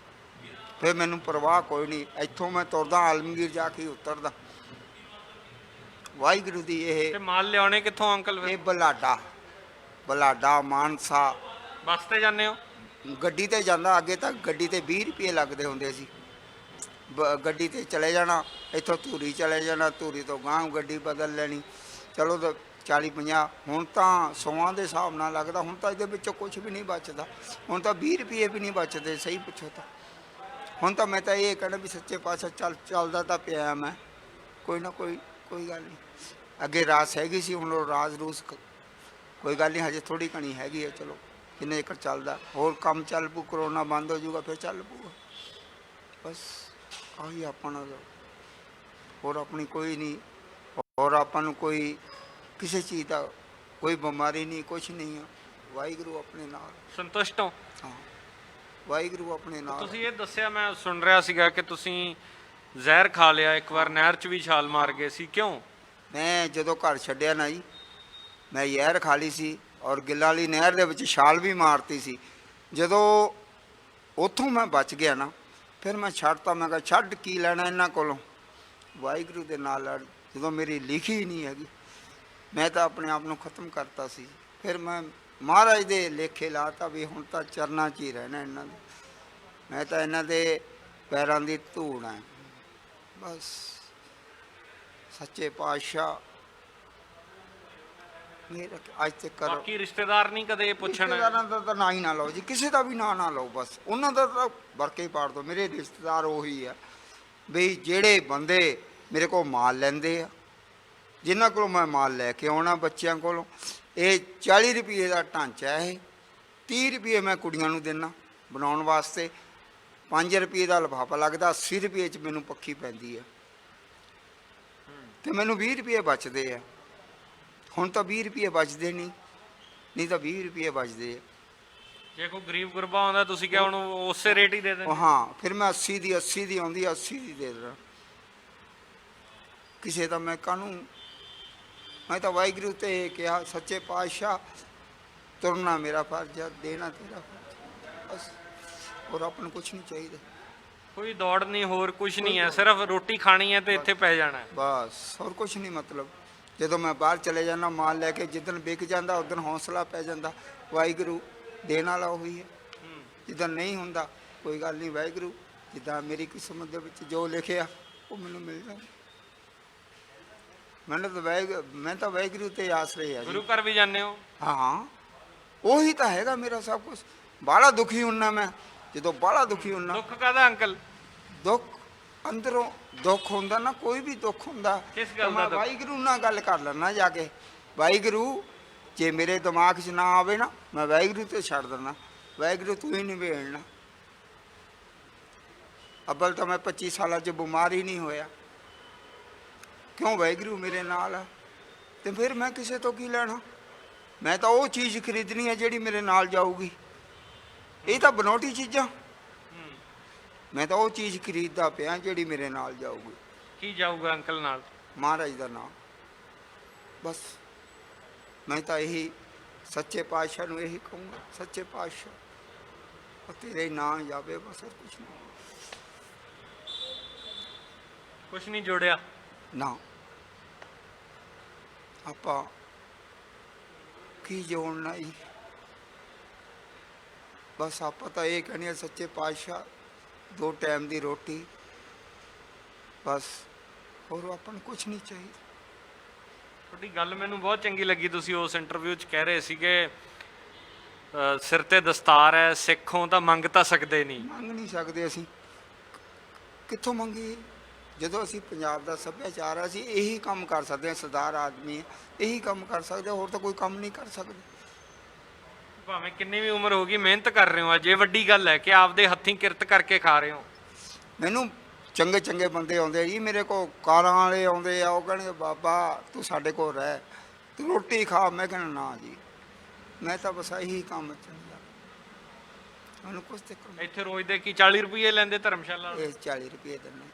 ਫਿਰ ਮੈਨੂੰ ਪਰਵਾਹ ਕੋਈ ਨਹੀਂ, ਇੱਥੋਂ ਮੈਂ ਤੁਰਦਾ ਆਲਮਗੀਰ ਜਾ ਕੇ ਉਤਰਦਾ। ਵਾਹਿਗੁਰੂ ਦੀ ਤੇ ਮਾਲ ਲਿਆਉਣੇ ਕਿੱਥੋਂ ਅੰਕਲ ਇਹ ਫਿਰ? ਬਲਾਡਾ ਮਾਨਸਾ ਬੱਸ ਤੇ ਜਾਂਦੇ ਹੋ? ਗੱਡੀ ਤੇ ਜਾਂਦਾ, ਅੱਗੇ ਤੱਕ ਗੱਡੀ ਤੇ 20 ਰੁਪਏ ਲੱਗਦੇ ਹੁੰਦੇ ਸੀ, ਗੱਡੀ ਤੇ ਚਲੇ ਜਾਣਾ, ਇੱਥੋਂ ਧੂਰੀ ਚਲੇ ਜਾਣਾ, ਧੂਰੀ ਤੋਂ ਗਾਂਹ ਗੱਡੀ ਬਦਲ ਲੈਣੀ, ਚਲੋ ਤਾਂ 40-50, ਹੁਣ ਤਾਂ 100 ਦੇ ਹਿਸਾਬ ਨਾਲ ਲੱਗਦਾ, ਹੁਣ ਤਾਂ ਇਹਦੇ ਵਿੱਚੋਂ ਕੁਝ ਵੀ ਨਹੀਂ ਬਚਦਾ, ਹੁਣ ਤਾਂ 20 ਰੁਪਏ ਵੀ ਨਹੀਂ ਬਚਦੇ, ਸਹੀ ਪੁੱਛੋ ਤਾਂ। ਹੁਣ ਤਾਂ ਮੈਂ ਤਾਂ ਇਹ ਕਹਿਣਾ ਵੀ ਸੱਚੇ ਪਾਤਸ਼ਾਹ ਚੱਲਦਾ ਤਾਂ ਪਿਆ ਮੈਂ, ਕੋਈ ਨਾ ਕੋਈ ਗੱਲ ਨਹੀਂ। ਅੱਗੇ ਰਾਸ ਹੈਗੀ ਸੀ, ਹੁਣ ਉਹ ਰਾਜ ਰੂਸ ਕੋਈ ਗੱਲ ਨਹੀਂ, ਹਜੇ ਥੋੜ੍ਹੀ ਘਣੀ ਹੈਗੀ ਹੈ, ਚਲੋ ਕਿੰਨੇ ਏਕੜ ਚੱਲਦਾ, ਹੋਰ ਕੰਮ ਚੱਲ ਪੂ, ਕਰੋਨਾ ਬੰਦ ਹੋ ਜਾਊਗਾ ਫਿਰ ਚੱਲ ਪਊਗਾ, ਬਸ ਆਹੀ ਆਪਣਾ, ਹੋਰ ਆਪਣੀ ਕੋਈ ਨਹੀਂ, ਹੋਰ ਆਪਾਂ ਨੂੰ ਕੋਈ ਕਿਸੇ ਚੀਜ਼ ਦਾ ਕੋਈ ਬਿਮਾਰੀ ਨਹੀਂ, ਕੁਛ ਨਹੀਂ ਆ, ਵਾਹਿਗੁਰੂ ਆਪਣੇ ਨਾਲ। ਸੰਤੁਸ਼ਟ ਹੋ? ਹਾਂ, ਵਾਹਿਗੁਰੂ ਆਪਣੇ ਨਾਲ। ਤੁਸੀਂ ਇਹ ਦੱਸਿਆ, ਮੈਂ ਸੁਣ ਰਿਹਾ ਸੀਗਾ ਕਿ ਤੁਸੀਂ ਜ਼ਹਿਰ ਖਾ ਲਿਆ, ਇੱਕ ਵਾਰ ਨਹਿਰ 'ਚ ਵੀ ਛਾਲ ਮਾਰ ਗਏ ਸੀ, ਕਿਉਂ? ਮੈਂ ਜਦੋਂ ਘਰ ਛੱਡਿਆ ਨਾ ਜੀ, ਮੈਂ ਜ਼ਹਿਰ ਖਾ ਲਈ ਸੀ ਔਰ ਗਿੱਲਾਂ ਵਾਲੀ ਨਹਿਰ ਦੇ ਵਿੱਚ ਛਾਲ ਵੀ ਮਾਰਤੀ ਸੀ। ਜਦੋਂ ਉੱਥੋਂ ਮੈਂ ਬਚ ਗਿਆ ਨਾ, ਫਿਰ ਮੈਂ ਛੱਡਤਾ, ਮੈਂ ਕਿਹਾ ਛੱਡ ਕੀ ਲੈਣਾ ਇਹਨਾਂ ਕੋਲੋਂ, ਵਾਹਿਗੁਰੂ ਦੇ ਨਾਲ ਲੜ, ਜਦੋਂ ਮੇਰੀ ਲਿਖੀ ਹੀ ਨਹੀਂ ਹੈਗੀ, ਮੈਂ ਤਾਂ ਆਪਣੇ ਆਪ ਨੂੰ ਖਤਮ ਕਰਤਾ ਸੀ। ਫਿਰ ਮੈਂ ਮਹਾਰਾਜ ਦੇ ਲੇਖੇ ਲਾਤਾ ਵੀ ਹੁਣ ਤਾਂ ਚਰਨਾਂ 'ਚ ਹੀ ਰਹਿਣਾ ਇਹਨਾਂ ਦੇ, ਮੈਂ ਤਾਂ ਇਹਨਾਂ ਦੇ ਪੈਰਾਂ ਦੀ ਧੂੜ ਹੈ, ਬਸ ਸੱਚੇ ਪਾਤਸ਼ਾਹ ਮੇਰੇ ਅੱਜ ਤੱਕ ਕਰੋ। ਬਾਕੀ ਰਿਸ਼ਤੇਦਾਰ ਨਹੀਂ ਕਦੇ ਪੁੱਛਣ? ਰਿਸ਼ਤੇਦਾਰਾਂ ਦਾ ਤਾਂ ਨਾਂ ਹੀ ਨਾ ਲਓ ਜੀ, ਕਿਸੇ ਦਾ ਵੀ ਨਾਂ ਨਾ ਲਓ, ਬਸ ਉਹਨਾਂ ਦਾ ਤਾਂ ਵਰਕੇ ਹੀ ਪਾੜ ਦਿਓ। ਮੇਰੇ ਰਿਸ਼ਤੇਦਾਰ ਉਹੀ ਆ ਬਈ ਜਿਹੜੇ ਬੰਦੇ ਮੇਰੇ ਕੋਲ ਮਾਲ ਲੈਂਦੇ ਆ, ਜਿਨ੍ਹਾਂ ਕੋਲੋਂ ਮੈਂ ਮਾਲ ਲੈ ਕੇ ਆਉਣਾ ਬੱਚਿਆਂ ਕੋਲੋਂ। ਇਹ 40 ਰੁਪਏ ਦਾ ਢਾਂਚਾ, ਇਹ 30 ਰੁਪਏ ਮੈਂ ਕੁੜੀਆਂ ਨੂੰ ਦਿੰਦਾ ਬਣਾਉਣ ਵਾਸਤੇ, 5 ਰੁਪਏ ਦਾ ਲਿਫਾਫਾ ਲੱਗਦਾ, 80 ਰੁਪਏ 'ਚ ਮੈਨੂੰ ਪੱਖੀ ਪੈਂਦੀ ਹੈ, ਤੇ ਮੈਨੂੰ 20 ਰੁਪਏ ਬਚਦੇ ਆ। ਹੁਣ ਤਾਂ 20 ਰੁਪਏ ਬਚਦੇ ਨਹੀਂ ਤਾਂ 20 ਰੁਪਏ ਬਚਦੇ ਆ। ਜੇ ਕੋਈ ਗਰੀਬ ਗੁਰਬਾ ਆਉਂਦਾ ਤੁਸੀਂ ਕਿਹਾ ਉਹਨੂੰ ਉਸੇ ਰੇਟ ਹੀ ਦੇ ਦੇਣਾ? ਹਾਂ, ਫਿਰ ਮੈਂ 80 ਦੀ ਆਉਂਦੀ, 80 ਦੀ ਦੇ ਦੇਣਾ। ਕਿਸੇ ਦਾ ਮੈਂ ਕਾਹਨੂੰ, ਮੈਂ ਤਾਂ ਵਾਹਿਗੁਰੂ ਤੇ ਕਿਹਾ ਸੱਚੇ ਪਾਤਸ਼ਾਹ ਤੁਰਨਾ ਮੇਰਾ ਫਰਜ਼ ਆ, ਦੇਣਾ ਤੇਰਾ ਫਰਜ਼, ਬਸ ਹੋਰ ਆਪਾਂ ਨੂੰ ਕੁਛ ਨਹੀਂ ਚਾਹੀਦਾ। ਕੋਈ ਦੌੜ ਨਹੀਂ, ਹੋਰ ਕੁਝ ਨਹੀਂ ਹੈ, ਸਿਰਫ ਰੋਟੀ ਖਾਣੀ ਹੈ ਤੇ ਇੱਥੇ ਪੈ ਜਾਣਾ ਹੈ, ਬਸ ਹੋਰ ਕੁਛ ਨਹੀਂ। ਮਤਲਬ ਜਦੋਂ ਮੈਂ ਬਾਹਰ ਚਲੇ ਜਾਂਦਾ ਮਾਲ ਲੈ ਕੇ, ਜਿੱਦਣ ਵਿਕ ਜਾਂਦਾ ਉਦਣ ਹੌਸਲਾ ਪੈ ਜਾਂਦਾ, ਵਾਹਿਗੁਰੂ ਦੇਣ ਵਾਲਾ ਉਹੀ ਹੈ। ਜਿੱਦਣ ਨਹੀਂ ਹੁੰਦਾ ਕੋਈ ਗੱਲ ਨਹੀਂ, ਵਾਹਿਗੁਰੂ ਜਿੱਦਾਂ ਮੇਰੀ ਕਿਸਮਤ ਦੇ ਵਿੱਚ ਜੋ ਲਿਖਿਆ ਉਹ ਮੈਨੂੰ ਮਿਲ ਜਾਂਦਾ। ਮੈਂ ਤਾਂ ਵਾਹਿਗੁਰੂ ਤੇ ਆਸਰੇ ਆ ਜੀ। ਗੁਰੂ ਘਰ ਵੀ ਜਾਂਦੇ ਹੋ? ਹਾਂ, ਉਹੀ ਤਾਂ ਹੈਗਾ ਮੇਰਾ ਸਭ ਕੁਛ। ਬਾਹਲਾ ਦੁਖੀ ਹੁੰਨਾ ਮੈਂ, ਜਦੋਂ ਬਾਹਲਾ ਦੁਖੀ ਹੁੰਨਾ। ਦੁੱਖ ਕਾਹਦਾ ਅੰਕਲ? ਦੁੱਖ ਅੰਦਰੋਂ ਦੁੱਖ ਹੁੰਦਾ ਨਾ, ਕੋਈ ਵੀ ਦੁੱਖ ਹੁੰਦਾ, ਕਿਸ ਗੱਲ ਦਾ ਦੁੱਖ? ਵਾਹਿਗੁਰੂ ਨਾਲ ਗੱਲ ਕਰ ਲੈਣਾ ਜਾ ਕੇ। ਵਾਹਿਗੁਰੂ ਜੇ ਮੇਰੇ ਦਿਮਾਗ 'ਚ ਨਾ ਆਵੇ ਨਾ, ਮੈਂ ਵਾਹਿਗੁਰੂ ਤੇ ਛੱਡ ਦਿੰਦਾ, ਵਾਹਿਗੁਰੂ ਤੂੰ ਹੀ ਨਿਬੇੜਨਾ। ਅੱਬਲ ਤਾਂ ਮੈਂ 25 ਸਾਲਾਂ 'ਚ ਬਿਮਾਰ ਹੀ ਨਹੀਂ ਹੋਇਆ, ਕਿਉਂ? ਵਾਹਿਗੁਰੂ ਮੇਰੇ ਨਾਲ ਆ, ਤੇ ਫਿਰ ਮੈਂ ਕਿਸੇ ਤੋਂ ਕੀ ਲੈਣਾ? ਮੈਂ ਤਾਂ ਉਹ ਚੀਜ਼ ਖਰੀਦਣੀ ਹੈ ਜਿਹੜੀ ਮੇਰੇ ਨਾਲ ਜਾਊਗੀ। ਇਹ ਤਾਂ ਬਨੌਟੀ ਚੀਜ਼ਾਂ, ਮੈਂ ਤਾਂ ਉਹ ਚੀਜ਼ ਖਰੀਦਦਾ ਪਿਆ ਜਿਹੜੀ ਮੇਰੇ ਨਾਲ ਜਾਊਗੀ। ਕੀ ਜਾਊਗਾ ਅੰਕਲ ਨਾਲ? ਮਹਾਰਾਜ ਦਾ ਨਾਮ। ਬਸ ਮੈਂ ਤਾਂ ਇਹੀ ਸੱਚੇ ਪਾਤਸ਼ਾਹ ਨੂੰ ਇਹੀ ਕਹੂੰਗਾ, ਸੱਚੇ ਪਾਤਸ਼ਾਹ ਤੇਰੇ ਨਾਂ ਜਾਵੇ, ਬਸ ਹੋਰ ਕੁਛ ਨਹੀਂ। ਕੁਛ ਨਹੀਂ ਜੋੜਿਆ ਨਾ, ਆਪਾਂ ਕੀ ਜੋੜਨਾ ਜੀ? ਬਸ ਆਪਾਂ ਤਾਂ ਇਹ ਕਹਿੰਦੇ ਸੱਚੇ ਪਾਤਸ਼ਾਹ 2 ਟਾਈਮ ਦੀ ਰੋਟੀ, ਬਸ ਹੋਰ ਆਪਾਂ ਨੂੰ ਕੁਛ ਨਹੀਂ ਚਾਹੀਦਾ। ਤੁਹਾਡੀ ਗੱਲ ਮੈਨੂੰ ਬਹੁਤ ਚੰਗੀ ਲੱਗੀ। ਤੁਸੀਂ ਉਸ ਇੰਟਰਵਿਊ 'ਚ ਕਹਿ ਰਹੇ ਸੀਗੇ ਸਿਰ ਤੇ ਦਸਤਾਰ ਹੈ, ਸਿੱਖੋਂ ਤਾਂ ਮੰਗ ਤਾਂ ਸਕਦੇ ਨਹੀਂ। ਮੰਗ ਨਹੀਂ ਸਕਦੇ ਅਸੀਂ, ਕਿੱਥੋਂ ਮੰਗੀਏ? ਜਦੋਂ ਅਸੀਂ ਪੰਜਾਬ ਦਾ ਸੱਭਿਆਚਾਰ ਆ, ਅਸੀਂ ਇਹੀ ਕੰਮ ਕਰ ਸਕਦੇ ਹਾਂ, ਸਰਦਾਰ ਆਦਮੀ ਇਹੀ ਕੰਮ ਕਰ ਸਕਦੇ, ਹੋਰ ਤਾਂ ਕੋਈ ਕੰਮ ਨਹੀਂ ਕਰ ਸਕਦੇ। ਭਾਵੇਂ ਕਿੰਨੀ ਵੀ ਉਮਰ ਹੋ ਗਈ, ਮਿਹਨਤ ਕਰ ਰਹੇ ਹੋ, ਅਜੇ ਵੱਡੀ ਗੱਲ ਹੈ ਕਿ ਆਪਦੇ ਹੱਥੀਂ ਕਿਰਤ ਕਰਕੇ ਖਾ ਰਹੇ ਹੋ। ਮੈਨੂੰ ਚੰਗੇ ਚੰਗੇ ਬੰਦੇ ਆਉਂਦੇ ਜੀ ਮੇਰੇ ਕੋਲ, ਕਾਰਾਂ ਵਾਲੇ ਆਉਂਦੇ ਆ, ਉਹ ਕਹਿੰਦੇ ਬਾਬਾ ਤੂੰ ਸਾਡੇ ਕੋਲ ਰਹਿ, ਤੂੰ ਰੋਟੀ ਖਾ। ਮੈਂ ਕਹਿੰਦਾ ਨਾ ਜੀ, ਮੈਂ ਤਾਂ ਬਸ ਇਹੀ ਕੰਮ ਚੱਲਦਾ ਮੈਨੂੰ ਕੁਛ ਤੇ ਕੰਮ ਇੱਥੇ ਰੋਜ਼ ਦੇ ਕੀ 40 ਰੁਪਏ ਲੈਂਦੇ ਧਰਮਸ਼ਾਲਾ ਵਾਲੇ? ਇਹ 40 ਰੁਪਏ ਦਿੰਦੇ।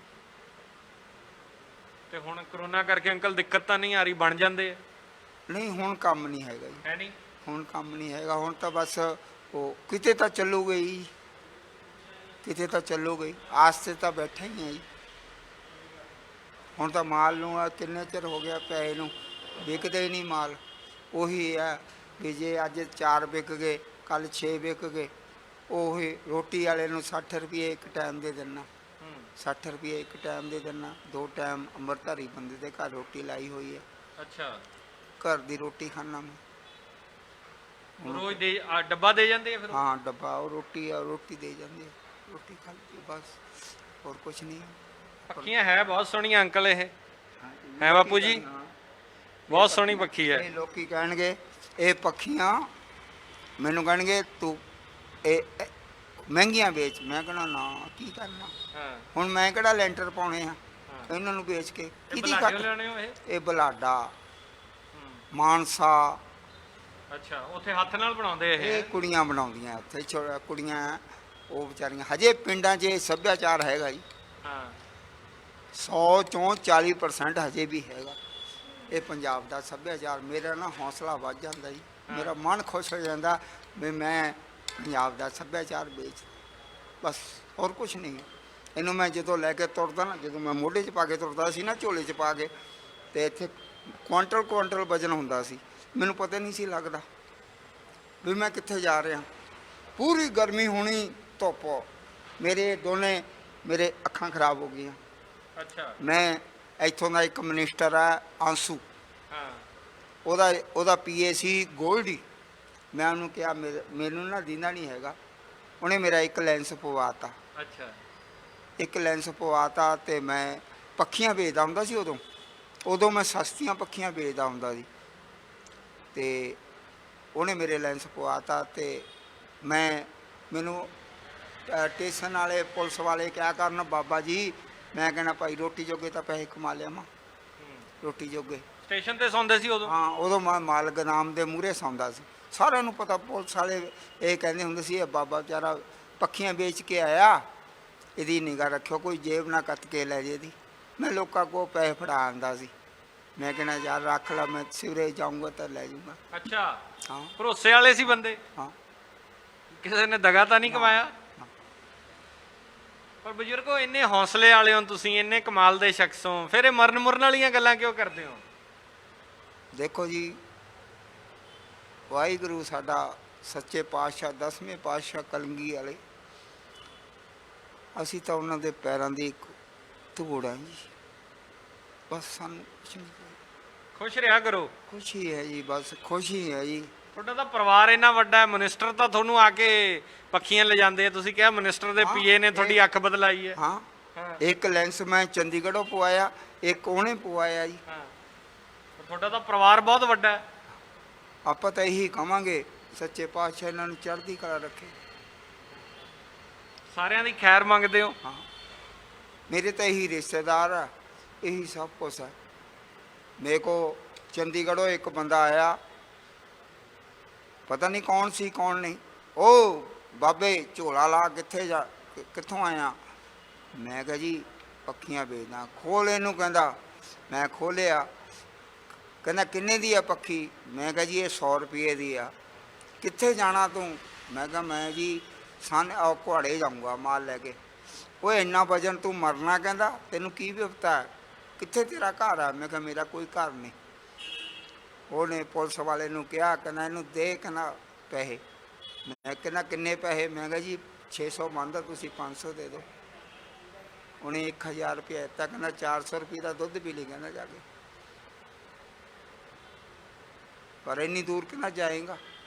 ਤੇ ਹੁਣ ਕਰੋਨਾ ਕਰਕੇ ਅੰਕਲ ਦਿੱਕਤ ਤਾਂ ਨਹੀਂ ਆ ਰਹੀ, ਬਣ ਜਾਂਦੇ ਆ? ਨਹੀਂ ਹੁਣ ਕੰਮ ਨਹੀਂ ਹੈਗਾ ਜੀ, ਹੈ ਨਹੀਂ? ਹੁਣ ਕੰਮ ਨਹੀਂ ਹੈਗਾ। ਹੁਣ ਤਾਂ ਬਸ ਉਹ ਕਿਤੇ ਤਾਂ ਚੱਲੂਗਾ ਹੀ, ਕਿਤੇ ਤਾਂ ਚੱਲੂਗਾ ਹੀ। ਆਸ ਤੇ ਤਾਂ ਬੈਠਾ ਹੀ ਹੈ ਜੀ। ਹੁਣ ਤਾਂ ਮਾਲ ਨੂੰ ਆ ਕਿੰਨੇ ਚਿਰ ਹੋ ਗਿਆ ਪਏ ਨੂੰ, ਵਿਕਦੇ ਹੀ ਨਹੀਂ ਮਾਲ। ਉਹੀ ਹੈ ਵੀ ਜੇ ਅੱਜ 4 ਵਿਕ ਗਏ, ਕੱਲ੍ਹ 6 ਵਿਕ ਗਏ। ਉਹੀ ਰੋਟੀ ਵਾਲੇ ਨੂੰ 60 ਰੁਪਏ ਇੱਕ ਟਾਈਮ ਦੇ ਦੇਣਾ, 60 ਰੁਪਏ ਇੱਕ ਟਾਈਮ ਦੇ ਦੇਣਾ। 2 ਟਾਈਮ ਅੰਮ੍ਰਿਤਧਾਰੀ ਬੰਦੇ ਦੇ ਘਰ ਰੋਟੀ ਲਾਈ ਹੋਈ ਹੈ। ਅੱਛਾ, ਘਰ ਦੀ ਰੋਟੀ ਖਾਣਾ ਮੈਂ। ਰੋਜ਼ ਦੇ ਡੱਬਾ ਦੇ ਜਾਂਦੇ ਆ ਫਿਰ? ਹਾਂ ਡੱਬਾ, ਉਹ ਰੋਟੀ ਦੇ ਜਾਂਦੇ ਆ, ਰੋਟੀ ਖਾ ਲਈ ਬਸ, ਹੋਰ ਕੁਛ ਨਹੀਂ। ਪੱਖੀਆਂ ਹੈ ਬਹੁਤ ਸੋਹਣੀਆਂ ਅੰਕਲ, ਇਹ ਹੈ ਬਾਪੂ ਜੀ? ਬਹੁਤ ਸੋਹਣੀ ਪੱਖੀ ਹੈ। ਇਹ ਲੋਕੀ ਕਹਿਣਗੇ ਇਹ ਪੱਖੀਆਂ, ਮੈਨੂੰ ਕਹਿਣਗੇ ਤੂੰ ਇਹ ਮਹਿੰਗੀਆਂ ਵੇਚ। ਮੈਂ ਕਹਿਣਾ ਨਾ, ਕੀ ਕਰਨਾ ਹੁਣ, ਮੈਂ ਕਿਹੜਾ ਲੈਂਟਰ ਪਾਉਣੇ ਆ ਇਹਨਾਂ ਨੂੰ ਵੇਚ ਕੇ? ਕਿਹਦੀ ਲੈਣੇ ਹੋ ਇਹ? ਇਹ ਬਲਾਡਾ, ਮਾਨਸਾ। ਅੱਛਾ, ਉੱਥੇ ਹੱਥ ਨਾਲ ਬਣਾਉਂਦੇ ਇਹ ਕੁੜੀਆਂ ਬਣਾਉਂਦੀਆਂ ਉੱਥੇ, ਕੁੜੀਆਂ ਉਹ ਵਿਚਾਰੀਆਂ। ਹਜੇ ਪਿੰਡਾਂ 'ਚ ਇਹ ਸੱਭਿਆਚਾਰ ਹੈਗਾ ਜੀ। ਹਾਂ, 100 ਚੋਂ 40% ਹਜੇ ਵੀ ਹੈਗਾ ਇਹ ਪੰਜਾਬ ਦਾ ਸੱਭਿਆਚਾਰ। ਮੇਰਾ ਨਾ ਹੌਸਲਾ ਵੱਧ ਜਾਂਦਾ ਜੀ, ਮੇਰਾ ਮਨ ਖੁਸ਼ ਹੋ ਜਾਂਦਾ ਵੀ ਮੈਂ ਪੰਜਾਬ ਦਾ ਸੱਭਿਆਚਾਰ ਵੇਚ, ਬਸ ਹੋਰ ਕੁਛ ਨਹੀਂ। ਇਹਨੂੰ ਮੈਂ ਜਦੋਂ ਲੈ ਕੇ ਤੁਰਦਾ ਨਾ, ਜਦੋਂ ਮੈਂ ਮੋਢੇ 'ਚ ਪਾ ਕੇ ਤੁਰਦਾ ਸੀ ਨਾ, ਝੋਲੇ 'ਚ ਪਾ ਕੇ, ਤੇ ਇੱਥੇ ਕੁਆਂਟਲ ਵਜਨ ਹੁੰਦਾ ਸੀ। ਮੈਨੂੰ ਪਤਾ ਨਹੀਂ ਸੀ ਲੱਗਦਾ ਵੀ ਮੈਂ ਕਿੱਥੇ ਜਾ ਰਿਹਾ। ਪੂਰੀ ਗਰਮੀ ਹੋਣੀ, ਧੁੱਪ, ਮੇਰੇ ਅੱਖਾਂ ਖਰਾਬ ਹੋ ਗਈਆਂ। ਅੱਛਾ, ਮੈਂ ਇੱਥੋਂ ਦਾ ਇੱਕ ਮਿਨਿਸਟਰ ਆ ਆਂਸੂ, ਹਾਂ, ਉਹਦਾ ਪੀਏ ਸੀ ਗੋਲਡੀ। ਮੈਂ ਉਹਨੂੰ ਕਿਹਾ ਮੈਨੂੰ ਨਾ ਦੀਂਦਾ ਨਹੀਂ ਹੈਗਾ। ਉਹਨੇ ਮੇਰਾ ਇੱਕ ਲੈਂਸ ਪਵਾਤਾ। ਅੱਛਾ, ਇੱਕ ਲੈਂਸ ਪਵਾਤਾ ਤੇ ਮੈਂ ਪੱਖੀਆਂ ਵੇਚਦਾ ਹੁੰਦਾ ਸੀ ਉਦੋਂ ਮੈਂ ਸਸਤੀਆਂ ਪੱਖੀਆਂ ਵੇਚਦਾ ਹੁੰਦਾ ਸੀ। ਤੇ ਉਹਨੇ ਮੇਰੇ ਲੈਂਸ ਪਵਾਤਾ ਤੇ ਮੈਨੂੰ ਸਟੇਸ਼ਨ ਵਾਲੇ ਪੁਲਿਸ ਵਾਲੇ ਕਿਆ ਕਰਨ, ਬਾਬਾ ਜੀ ਮੈਂ ਕਹਿਣਾ ਭਾਈ ਰੋਟੀ ਜੋਗੇ ਤਾਂ ਪੈਸੇ ਕਮਾ ਲਿਆ ਮੈਂ, ਰੋਟੀ ਜੋਗੇ। ਸਟੇਸ਼ਨ ਤੇ ਸੌਂਦੇ ਸੀ ਉਦੋਂ? ਹਾਂ, ਉਦੋਂ ਮੈਂ ਮਾਲ ਗੋਦਾਮ ਦੇ ਮੂਹਰੇ ਸੌਂਦਾ ਸੀ। ਸਾਰਿਆਂ ਨੂੰ ਪਤਾ, ਪੁਲਿਸ ਵਾਲੇ ਇਹ ਕਹਿੰਦੇ ਹੁੰਦੇ ਸੀ ਇਹ ਬਾਬਾ ਵਿਚਾਰਾ ਪੱਖੀਆਂ ਵੇਚ ਕੇ ਆਇਆ, ਇਹਦੀ ਨਿਗਾਹ ਰੱਖਿਓ, ਕੋਈ ਜੇਬ ਨਾ ਕੱਟ ਕੇ ਲੈ ਜੇ ਇਹਦੀ। ਮੈਂ ਲੋਕਾਂ ਕੋਲ ਪੈਸੇ ਫੜਾ ਆਉਂਦਾ ਸੀ। ਮੈਂ ਕਹਿਣਾ ਯਾਰ ਰੱਖ ਲਾ, ਮੈਂ ਸਵੇਰੇ ਜਾਊਂਗਾ ਤਾਂ ਲੈ ਜਾਊਂਗਾ। ਅੱਛਾ, ਹਾਂ, ਭਰੋਸੇ ਵਾਲੇ ਸੀ ਬੰਦੇ? ਹਾਂ, ਕਿਸੇ ਨੇ ਦਗਾ ਤਾਂ ਨਹੀਂ ਕਮਾਇਆ? ਪਰ ਬਜ਼ੁਰਗੋ, ਇੰਨੇ ਹੌਸਲੇ ਵਾਲੇ ਹੋ ਤੁਸੀਂ, ਇੰਨੇ ਕਮਾਲ ਦੇ ਸ਼ਖਸ ਹੋ, ਫਿਰ ਇਹ ਮਰਨ ਵਾਲੀਆਂ ਗੱਲਾਂ ਕਿਉਂ ਕਰਦੇ ਹੋ? ਦੇਖੋ ਜੀ, ਵਾਹਿਗੁਰੂ ਸਾਡਾ ਸੱਚੇ ਪਾਤਸ਼ਾਹ, 10ਵੇਂ ਪਾਤਸ਼ਾਹ ਕਲਗੀ ਵਾਲੇ, ਅਸੀਂ ਤਾਂ ਉਹਨਾਂ ਦੇ ਪੈਰਾਂ ਦੀ ਇੱਕ ਧੂੜ ਹਾਂ ਜੀ। ਬਸ ਸਾਨੂੰ ਕੁਛ ਨਹੀਂ, ਖੁਸ਼ ਰਿਹਾ ਕਰੋ। ਖੁਸ਼ੀ ਹੈ ਜੀ, ਬਸ ਖੁਸ਼ੀ ਹੈ ਜੀ। ਤੁਹਾਡਾ ਤਾਂ ਪਰਿਵਾਰ ਇੰਨਾ ਵੱਡਾ ਹੈ, ਮਿਨਿਸਟਰ ਤਾਂ ਤੁਹਾਨੂੰ ਆ ਕੇ ਪੱਖੀਆਂ ਲਿਜਾਂਦੇ ਆ। ਤੁਸੀਂ ਕਿਹਾ ਮਿਨਿਸਟਰ ਦੇ ਪੀਏ ਨੇ ਤੁਹਾਡੀ ਅੱਖ ਬਦਲਾਈ ਹੈ। ਹਾਂ, ਇੱਕ ਲੈਂਸ ਮੈਂ ਚੰਡੀਗੜ੍ਹੋਂ ਪਵਾਇਆ, ਇੱਕ ਉਹਨੇ ਪਵਾਇਆ ਜੀ। ਤੁਹਾਡਾ ਤਾਂ ਪਰਿਵਾਰ ਬਹੁਤ ਵੱਡਾ ਹੈ। ਆਪਾਂ ਤਾਂ ਇਹੀ ਕਹਾਂਗੇ ਸੱਚੇ ਪਾਤਸ਼ਾਹ ਇਹਨਾਂ ਨੂੰ ਚੜ੍ਹਦੀ ਕਲਾ ਰੱਖੇ। ਸਾਰਿਆਂ ਦੀ ਖੈਰ ਮੰਗਦੇ ਹੋ? ਹਾਂ, ਮੇਰੇ ਤਾਂ ਇਹੀ ਰਿਸ਼ਤੇਦਾਰ ਆ, ਇਹੀ ਸਭ ਕੁਛ ਹੈ। ਮੇਰੇ ਕੋ ਚੰਡੀਗੜ੍ਹੋਂ ਇੱਕ ਬੰਦਾ ਆਇਆ, ਪਤਾ ਨਹੀਂ ਕੌਣ ਸੀ ਕੌਣ ਨਹੀਂ। ਉਹ ਬਾਬੇ ਝੋਲਾ ਲਾ ਕਿੱਥੋਂ ਆਇਆ? ਮੈਂ ਕਿਹਾ ਜੀ ਪੱਖੀਆਂ ਵੇਚਦਾ। ਖੋਲ ਇਹਨੂੰ, ਕਹਿੰਦਾ। ਮੈਂ ਖੋਲਿਆ, ਕਹਿੰਦਾ ਕਿੰਨੇ ਦੀ ਆ ਪੱਖੀ? ਮੈਂ ਕਿਹਾ ਜੀ ਇਹ 100 ਰੁਪਏ ਦੀ ਆ। ਕਿੱਥੇ ਜਾਣਾ ਤੂੰ? ਮੈਂ ਕਿਹਾ ਮੈਂ ਜੀ ਘੁਆੜੇ ਜਾਊਂਗਾ ਮਾਲ ਲੈ ਕੇ। ਉਹ ਇੰਨਾ ਵਜਨ ਤੂੰ ਮਰਨਾ, ਕਹਿੰਦਾ ਤੈਨੂੰ ਕੀ ਵਿਪਤਾ ਹੈ, ਕਿੱਥੇ ਤੇਰਾ ਘਰ ਆ? ਮੈਂ ਕਿਹਾ ਮੇਰਾ ਕੋਈ ਘਰ ਨਹੀਂ। ਉਹਨੇ ਪੁਲਿਸ ਵਾਲੇ ਨੂੰ ਕਿਹਾ, ਕਹਿੰਦਾ ਇਹਨੂੰ ਦੇ, ਕਹਿੰਦਾ ਪੈਸੇ। ਮੈਂ ਕਹਿੰਦਾ ਕਿੰਨੇ ਪੈਸੇ? ਮੈਂ ਕਿਹਾ ਜੀ 600 ਮੰਨਦਾ, ਤੁਸੀਂ 500 ਦੇ ਦਿਓ। ਉਹਨੇ 1000 ਰੁਪਇਆ ਦਿੱਤਾ, ਕਹਿੰਦਾ 400 ਰੁਪਏ ਦਾ ਦੁੱਧ ਪੀ ਲਈ, ਕਹਿੰਦਾ ਜਾ ਕੇ। ਪਰ ਇੰਨੀ ਦੂਰ ਕਿੰਨਾ ਜਾਏਗਾ?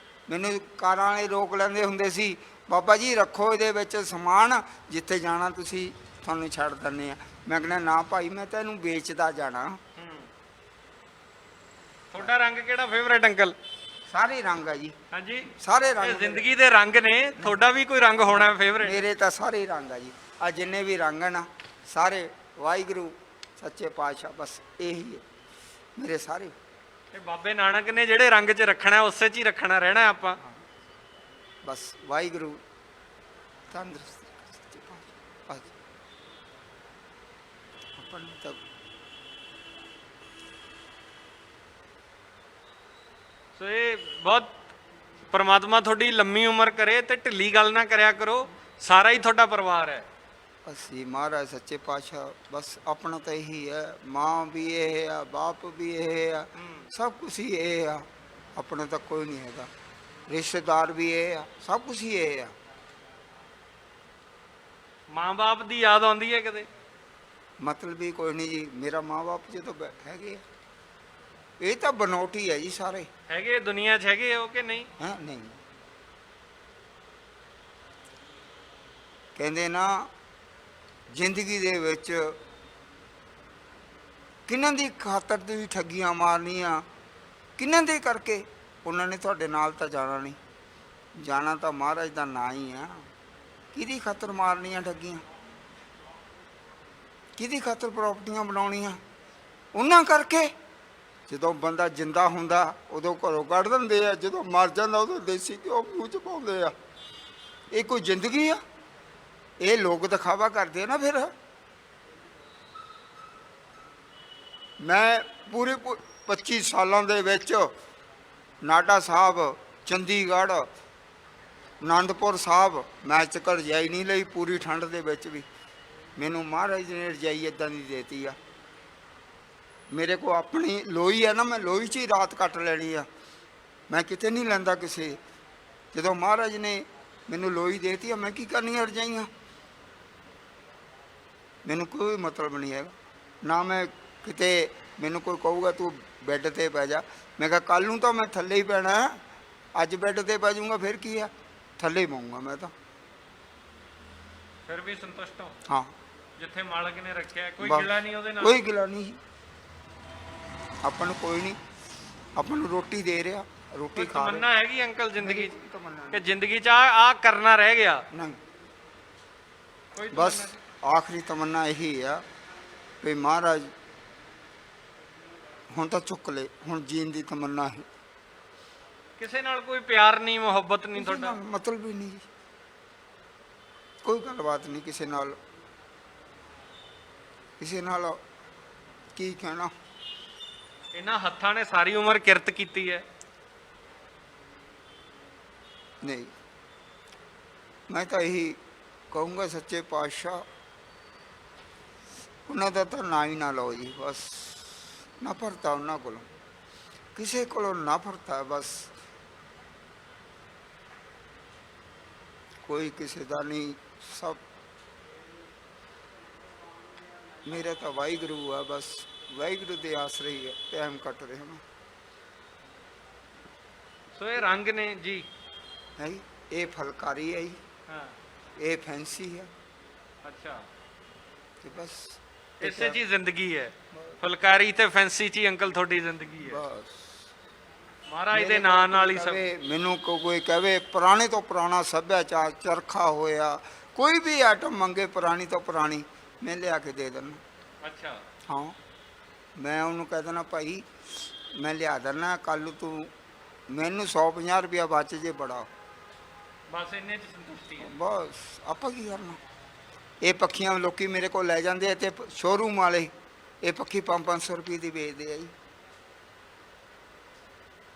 ਮੈਨੂੰ ਕਾਰਾਂ ਵਾਲੇ ਰੋਕ ਲੈਂਦੇ ਹੁੰਦੇ ਸੀ, ਬਾਬਾ ਜੀ ਰੱਖੋ ਇਹਦੇ ਵਿੱਚ ਸਮਾਨ, ਜਿੱਥੇ ਜਾਣਾ ਤੁਸੀਂ, ਤੁਹਾਨੂੰ ਛੱਡ ਦਿੰਦੇ ਆ। ਮੈਂ ਕਹਿੰਦਾ ਨਾ ਭਾਈ, ਮੈਂ ਤਾਂ ਇਹਨੂੰ ਵੇਚਦਾ ਜਾਣਾ। ਤੁਹਾਡਾ ਰੰਗ ਕਿਹੜਾ ਫੇਵਰੇਟ ਅੰਕਲ? ਸਾਰੇ ਰੰਗ ਆ ਜੀ। ਹਾਂਜੀ, ਸਾਰੇ ਰੰਗ ਜ਼ਿੰਦਗੀ ਦੇ ਰੰਗ ਨੇ, ਤੁਹਾਡਾ ਵੀ ਕੋਈ ਰੰਗ ਹੋਣਾ ਫੇਵਰੇਟ? ਮੇਰੇ ਤਾਂ ਸਾਰੇ ਰੰਗ ਆ ਜੀ। ਆ ਜਿੰਨੇ ਵੀ ਰੰਗ ਨਾ, ਸਾਰੇ ਵਾਹਿਗੁਰੂ ਸੱਚੇ ਪਾਤਸ਼ਾਹ, ਬਸ ਇਹੀ ਹੈ ਮੇਰੇ ਸਾਰੇ। ਇਹ ਬਾਬੇ ਨਾਨਕ ਨੇ ਜਿਹੜੇ ਰੰਗ 'ਚ ਰੱਖਣਾ ਉਸੇ 'ਚ ਹੀ ਰੱਖਣਾ ਰਹਿਣਾ ਆਪਾਂ। ਬਸ ਵਾਹਿਗੁਰੂ ਤੰਦਰੁਸਤੀ ਸੱਚੇ ਪਾਤਸ਼ਾਹ ਬਸ ਆਪਾਂ ਨੂੰ ਤਾਂ ਸੋ ਇਹ ਬਹੁਤ ਪਰਮਾਤਮਾ ਤੁਹਾਡੀ ਲੰਮੀ ਉਮਰ ਕਰੇ ਤੇ ਢਿੱਲੀ ਗੱਲ ਨਾ ਕਰਿਆ ਕਰੋ, ਸਾਰਾ ਹੀ ਤੁਹਾਡਾ ਪਰਿਵਾਰ ਹੈ। ਅਸੀਂ ਮਹਾਰਾਜ ਸੱਚੇ ਪਾਤਸ਼ਾਹ ਬਸ ਆਪਣਾ ਤਾਂ ਇਹੀ ਹੈ, ਮਾਂ ਵੀ ਇਹ ਆ, ਬਾਪ ਵੀ ਇਹ ਆ, ਸਭ ਕੁਛ ਹੀ ਇਹ ਆ, ਆਪਣਾ ਤਾਂ ਕੋਈ ਨਹੀਂ ਹੈਗਾ, ਰਿਸ਼ਤੇਦਾਰ ਵੀ ਇਹ ਆ, ਸਭ ਕੁਛ ਹੀ ਇਹ ਆ। ਮਾਂ-ਬਾਪ ਦੀ ਯਾਦ ਆਉਂਦੀ ਹੈ ਕਦੇ? ਮਤਲਬ ਵੀ ਕੋਈ ਨਹੀਂ ਜੀ, ਮੇਰਾ ਮਾਂ ਬਾਪ ਜਦੋਂ ਹੈਗੇ ਆ, ਇਹ ਤਾਂ ਬਨੌਟੀ ਹੈ ਜੀ ਸਾਰੇ। ਹੈਗੇ ਦੁਨੀਆ 'ਚ ਹੈਗੇ ਉਹ ਕਿ ਨਹੀਂ? ਹਾਂ ਨਹੀਂ, ਕਹਿੰਦੇ ਨਾ ਜ਼ਿੰਦਗੀ ਦੇ ਵਿੱਚ ਕਿਹਨਾਂ ਦੀ ਖਾਤਰ ਤੁਸੀਂ ਠੱਗੀਆਂ ਮਾਰਨੀਆਂ, ਕਿਹਨਾਂ ਦੇ ਕਰਕੇ, ਉਹਨਾਂ ਨੇ ਤੁਹਾਡੇ ਨਾਲ ਤਾਂ ਜਾਣਾ ਨਹੀਂ, ਜਾਣਾ ਤਾਂ ਮਹਾਰਾਜ ਦਾ ਨਾਂ ਹੀ ਆ। ਕਿਹਦੀ ਖਾਤਰ ਮਾਰਨੀਆਂ ਠੱਗੀਆਂ, ਕਿਹਦੀ ਖਾਤਰ ਪ੍ਰਾਪਰਟੀਆਂ ਬਣਾਉਣੀਆਂ, ਉਹਨਾਂ ਕਰਕੇ। ਜਦੋਂ ਬੰਦਾ ਜਿੰਦਾ ਹੁੰਦਾ ਉਦੋਂ ਘਰੋਂ ਕੱਢ ਦਿੰਦੇ ਆ, ਜਦੋਂ ਮਰ ਜਾਂਦਾ ਉਦੋਂ ਦੇਸੀ ਘਿਓ ਮੂੰਹ 'ਚ ਪਾਉਂਦੇ ਆ। ਇਹ ਕੋਈ ਜ਼ਿੰਦਗੀ ਆ? ਇਹ ਲੋਕ ਦਿਖਾਵਾ ਕਰਦੇ ਆ ਨਾ। ਫਿਰ ਮੈਂ ਪੂਰੇ 25 ਸਾਲਾਂ ਦੇ ਵਿੱਚ ਨਾਢਾ ਸਾਹਿਬ, ਚੰਡੀਗੜ੍ਹ, ਆਨੰਦਪੁਰ ਸਾਹਿਬ ਮੈਂ ਚੱਕਰ ਰਜਾਈ ਨਹੀਂ ਲਈ ਪੂਰੀ ਠੰਡ ਦੇ ਵਿੱਚ ਵੀ। ਮੈਨੂੰ ਮਹਾਰਾਜ ਨੇ ਰਜਾਈ ਇੱਦਾਂ ਦੀ ਦੇਤੀ ਆ। ਮੇਰੇ ਕੋਲ ਆਪਣੀ ਲੋਈ ਹੈ ਨਾ, ਮੈਂ ਲੋਈ 'ਚ ਹੀ ਰਾਤ ਕੱਟ ਲੈਣੀ ਆ, ਮੈਂ ਕਿਤੇ ਨਹੀਂ ਲੈਂਦਾ ਕਿਸੇ। ਜਦੋਂ ਮਹਾਰਾਜ ਨੇ ਮੈਨੂੰ ਲੋਈ ਦੇਤੀ ਆ, ਮੈਂ ਕੀ ਕਰਨੀਆਂ ਰਜਾਈਆਂ, ਮੈਨੂੰ ਕੋਈ ਮਤਲਬ ਨਹੀਂ ਹੈਗਾ ਨਾ। ਮੈਂ ਕਿਤੇ ਮੈਨੂੰ ਕੋਈ ਕਹੂਗਾ ਤੂੰ ਬੈੱਡ 'ਤੇ ਪੈ ਜਾ, ਮੈਂ ਕਿਹਾ ਕੱਲ੍ਹ ਨੂੰ ਤਾਂ ਮੈਂ ਥੱਲੇ ਹੀ ਪੈਣਾ, ਅੱਜ ਬੈੱਡ 'ਤੇ ਪੈ ਜਾਊਂਗਾ ਫਿਰ ਕੀ ਆ, ਥੱਲੇ ਹੀ ਪਾਊਂਗਾ ਮੈਂ ਤਾਂ। ਫਿਰ ਵੀ ਸੰਤੁਸ਼ਟ ਹੋ? ਹਾਂ, ਜਿੱਥੇ ਮਾਲਕ ਨੇ ਰੱਖਿਆ ਕੋਈ ਬਸ, ਗਿਲਾ ਨਹੀਂ ਉਹਦੇ ਨਾਲ? ਕੋਈ ਗਿਲਾ ਨਹੀਂ, ਆਪਾਂ ਨੂੰ ਕੋਈ ਨਹੀਂ, ਆਪਾਂ ਨੂੰ ਰੋਟੀ ਦੇ ਰਿਹਾ, ਰੋਟੀ ਖਾ ਰਹੇ। ਤਮੰਨਾ ਹੈਗੀ ਅੰਕਲ ਜ਼ਿੰਦਗੀ 'ਚ ਤਮੰਨਾ ਕਿ ਜ਼ਿੰਦਗੀ 'ਚ ਆ ਕਰਨਾ ਰਹਿ ਗਿਆ? ਨਹੀਂ, ਕੋਈ ਬਸ ਤਮੰਨਾ ਨਹੀਂ? ਆਖਰੀ ਤਮੰਨਾ ਇਹੀ ਆ ਵੀ ਮਹਾਰਾਜ ਹੁਣ ਤਾਂ ਚੁੱਕ ਲੈ, ਹੁਣ ਜੀਣ ਦੀ ਤਮੰਨਾ ਹੈ। ਕਿਸੇ ਨਾਲ ਕੋਈ ਪਿਆਰ ਨਹੀਂ, ਮੁਹੱਬਤ ਨਹੀਂ ਕਿਸੇ ਤੁਹਾਡਾ? ਨਾਲ ਮਤਲਬ ਹੀ ਨਹੀਂ, ਕੋਈ ਗੱਲਬਾਤ ਨਹੀਂ ਕਿਸੇ ਨਾਲ, ਕਿਸੇ ਨਾਲ ਕੀ ਕਹਿਣਾ। ਇਹਨਾਂ ਹੱਥਾਂ ਨੇ ਸਾਰੀ ਉਮਰ ਕਿਰਤ ਕੀਤੀ ਹੈ। ਨਹੀਂ, ਮੈਂ ਤਾਂ ਇਹੀ ਕਹੂੰਗਾ ਸੱਚੇ ਪਾਤਸ਼ਾਹ ਉਹਨਾਂ ਦਾ ਤਾਂ ਨਾਂ ਹੀ ਨਾ ਲਓ ਜੀ, ਬਸ ਨਫ਼ਰਤ ਆ ਉਹਨਾਂ ਕੋਲੋਂ, ਕਿਸੇ ਕੋਲੋਂ ਨਫ਼ਰਤ ਆ ਬਸ, ਕੋਈ ਕਿਸੇ ਦਾ ਨਹੀਂ, ਸਭ ਮੇਰਾ ਤਾਂ ਵਾਹਿਗੁਰੂ ਆ, ਬਸ ਵਾਹਿਗੁਰੂ ਦੇ ਆਸਰੇ ਹੀ ਟਾਈਮ ਕੱਟ ਰਿਹਾ ਮੈਂ। ਸੋ ਇਹ ਰੰਗ ਨੇ ਜੀ, ਹੈ ਜੀ, ਇਹ ਫੁਲਕਾਰੀ ਹੈ ਜੀ, ਹਾਂ, ਇਹ ਫੈਂਸੀ ਹੈ, ਅੱਛਾ, ਤੇ ਬਸ ਇਸੇ 'ਚ ਹੀ ਜ਼ਿੰਦਗੀ ਹੈ। ਫੁਲਕਾਰੀ ਤੇ ਫੈਂਸੀ 'ਚ ਹੀ ਅੰਕਲ ਤੁਹਾਡੀ ਜ਼ਿੰਦਗੀ ਹੈ। ਬਸ ਮਹਾਰਾਜ ਦੇ ਨਾਂ ਨਾਲ ਹੀ ਸਭ। ਮੈਨੂੰ ਕੋਈ ਕਹੇ ਪੁਰਾਣੇ ਤੋਂ ਪੁਰਾਣਾ ਸੱਭਿਆਚਾਰ ਚਰਖਾ ਹੋਇਆ, ਕੋਈ ਵੀ ਆਈਟਮ ਮੰਗੇ ਪੁਰਾਣੀ ਤੋਂ ਪੁਰਾਣੀ, ਮੈਂ ਲਿਆ ਕੇ ਦੇ ਦਿੰਦਾ। ਅੱਛਾ, ਹਾਂ, ਮੈਂ ਉਹਨੂੰ ਕਹਿ ਦੇਣਾ ਭਾਈ ਮੈਂ ਲਿਆ ਦਿੰਦਾ, ਕੱਲ੍ਹ ਨੂੰ ਤੂੰ ਮੈਨੂੰ 150 ਰੁਪਇਆ ਬਚ ਜੇ ਬੜਾ, ਬਸ ਇੰਨੇ 'ਚ ਸੰਤੁਸ਼ਟੀ ਹੈ। ਬਸ ਆਪਾਂ ਕੀ ਕਰਨਾ। ਇਹ ਪੱਖੀਆਂ ਲੋਕੀ ਮੇਰੇ ਕੋਲ ਲੈ ਜਾਂਦੇ ਆ, ਤੇ ਸ਼ੋਰੂਮ ਵਾਲੇ ਇਹ ਪੱਖੀ 500 ਰੁਪਏ ਦੀ ਵੇਚਦੇ ਆ ਜੀ।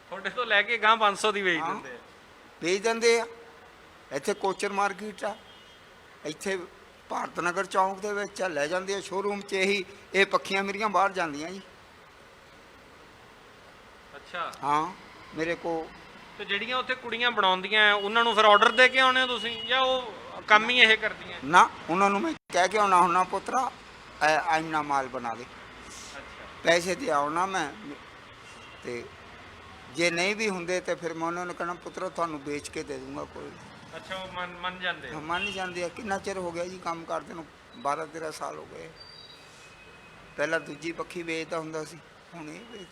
ਤੁਹਾਡੇ ਤੋਂ ਲੈ ਕੇ ਗਾਂ 500 ਦੀ ਵੇਚ ਹਾਂ, ਦਿੰਦੇ ਆ। ਵੇਚ ਦਿੰਦੇ ਆ। ਇੱਥੇ ਕੋਚਰ ਮਾਰਕੀਟ ਆ, ਇੱਥੇ ਭਾਰਤ ਨਗਰ ਚੌਂਕ ਦੇ ਵਿੱਚ ਆ, ਲੈ ਜਾਂਦੇ ਆ ਸ਼ੋਰੂਮ 'ਚ। ਇਹੀ ਇਹ ਪੱਖੀਆਂ ਮੇਰੀਆਂ ਬਾਹਰ ਜਾਂਦੀਆਂ ਜੀ। ਅੱਛਾ, ਹਾਂ, ਮੇਰੇ ਕੋਲ ਤੇ ਜਿਹੜੀਆਂ ਉੱਥੇ ਕੁੜੀਆਂ ਬਣਾਉਂਦੀਆਂ ਉਹਨਾਂ ਨੂੰ ਫਿਰ ਆਰਡਰ ਦੇ ਕੇ ਆਉਣੇ ਹੋ ਤੁਸੀਂ, ਜਾਂ ਉਹ ਕੰਮ ਹੀ ਇਹ ਕਰਦੀਆਂ? ਨਾ, ਉਹਨਾਂ ਨੂੰ ਮੈਂ ਕਹਿ ਕੇ ਆਉਣਾ ਹੁੰਦਾ ਪੁੱਤਰਾ ਇੰਨਾ ਮਾਲ ਬਣਾ ਦੇ, ਅੱਛਾ, ਪੈਸੇ ਤੇ ਆਉਣਾ ਮੈਂ, ਤੇ ਜੇ ਨਹੀਂ ਵੀ ਹੁੰਦੇ ਤੇ ਫਿਰ ਮੈਂ ਉਹਨਾਂ ਨੂੰ ਕਹਿਣਾ ਪੁੱਤਰਾ ਤੁਹਾਨੂੰ ਵੇਚ ਕੇ ਦੇ ਦੂੰਗਾ ਕੋਈ। ਅੱਛਾ, ਉਹ ਮੰਨ ਜਾਂਦੇ ਆ? ਮੰਨ ਜਾਂਦੇ ਆ। ਕਿੰਨਾ ਚਿਰ ਹੋ ਗਿਆ ਜੀ ਕੰਮ ਕਰਦੇ ਨੂੰ, 12-13 ਸਾਲ ਹੋ ਗਏ। ਪਹਿਲਾਂ ਦੂਜੀ ਪੱਖੀ ਵੇਚਦਾ ਹੁੰਦਾ ਸੀ, ਹੁਣ ਇਹ ਵੇਚ।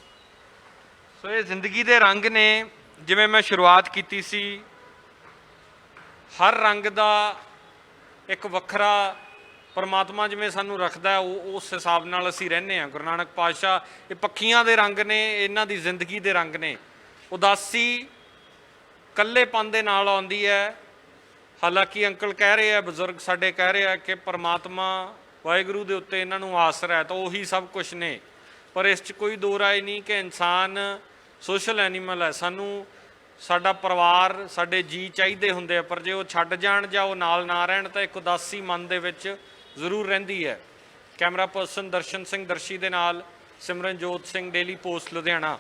ਸੋ ਇਹ ਜ਼ਿੰਦਗੀ ਦੇ ਰੰਗ ਨੇ। ਜਿਵੇਂ ਮੈਂ ਸ਼ੁਰੂਆਤ ਕੀਤੀ ਸੀ, ਹਰ ਰੰਗ ਦਾ ਇੱਕ ਵੱਖਰਾ ਪਰਮਾਤਮਾ ਜਿਵੇਂ ਸਾਨੂੰ ਰੱਖਦਾ ਹੈ, ਉਹ ਉਸ ਹਿਸਾਬ ਨਾਲ ਅਸੀਂ ਰਹਿੰਦੇ ਹਾਂ। ਗੁਰੂ ਨਾਨਕ ਪਾਤਸ਼ਾਹ ਇਹ ਪੱਖੀਆਂ ਦੇ ਰੰਗ ਨੇ, ਇਹਨਾਂ ਦੀ ਜ਼ਿੰਦਗੀ ਦੇ ਰੰਗ ਨੇ। ਉਦਾਸੀ ਇਕੱਲੇਪਨ ਦੇ ਨਾਲ ਆਉਂਦੀ ਹੈ। ਹਾਲਾਂਕਿ ਅੰਕਲ ਕਹਿ ਰਹੇ ਆ, ਬਜ਼ੁਰਗ ਸਾਡੇ ਕਹਿ ਰਹੇ ਆ ਕਿ ਪਰਮਾਤਮਾ ਵਾਹਿਗੁਰੂ ਦੇ ਉੱਤੇ ਇਹਨਾਂ ਨੂੰ ਆਸਰਾ ਹੈ ਤਾਂ ਉਹੀ ਸਭ ਕੁਝ ਨੇ। ਪਰ ਇਸ 'ਚ ਕੋਈ ਦੋ ਰਾਏ ਨਹੀਂ ਕਿ ਇਨਸਾਨ ਸੋਸ਼ਲ ਐਨੀਮਲ ਹੈ। ਸਾਨੂੰ ਸਾਡਾ ਪਰਿਵਾਰ, ਸਾਡੇ ਜੀ ਚਾਹੀਦੇ ਹੁੰਦੇ ਆ, ਪਰ ਜੇ ਉਹ ਛੱਡ ਜਾਣ ਜਾਂ ਉਹ ਨਾਲ ਨਾ ਰਹਿਣ ਤਾਂ ਇੱਕ ਉਦਾਸੀ ਮਨ ਦੇ ਵਿੱਚ ਜ਼ਰੂਰ ਰਹਿੰਦੀ ਹੈ। ਕੈਮਰਾ ਪਰਸਨ ਦਰਸ਼ਨ ਸਿੰਘ ਦਰਸ਼ੀ ਦੇ ਨਾਲ ਸਿਮਰਨਜੋਤ ਸਿੰਘ, ਡੇਲੀ ਪੋਸਟ, ਲੁਧਿਆਣਾ।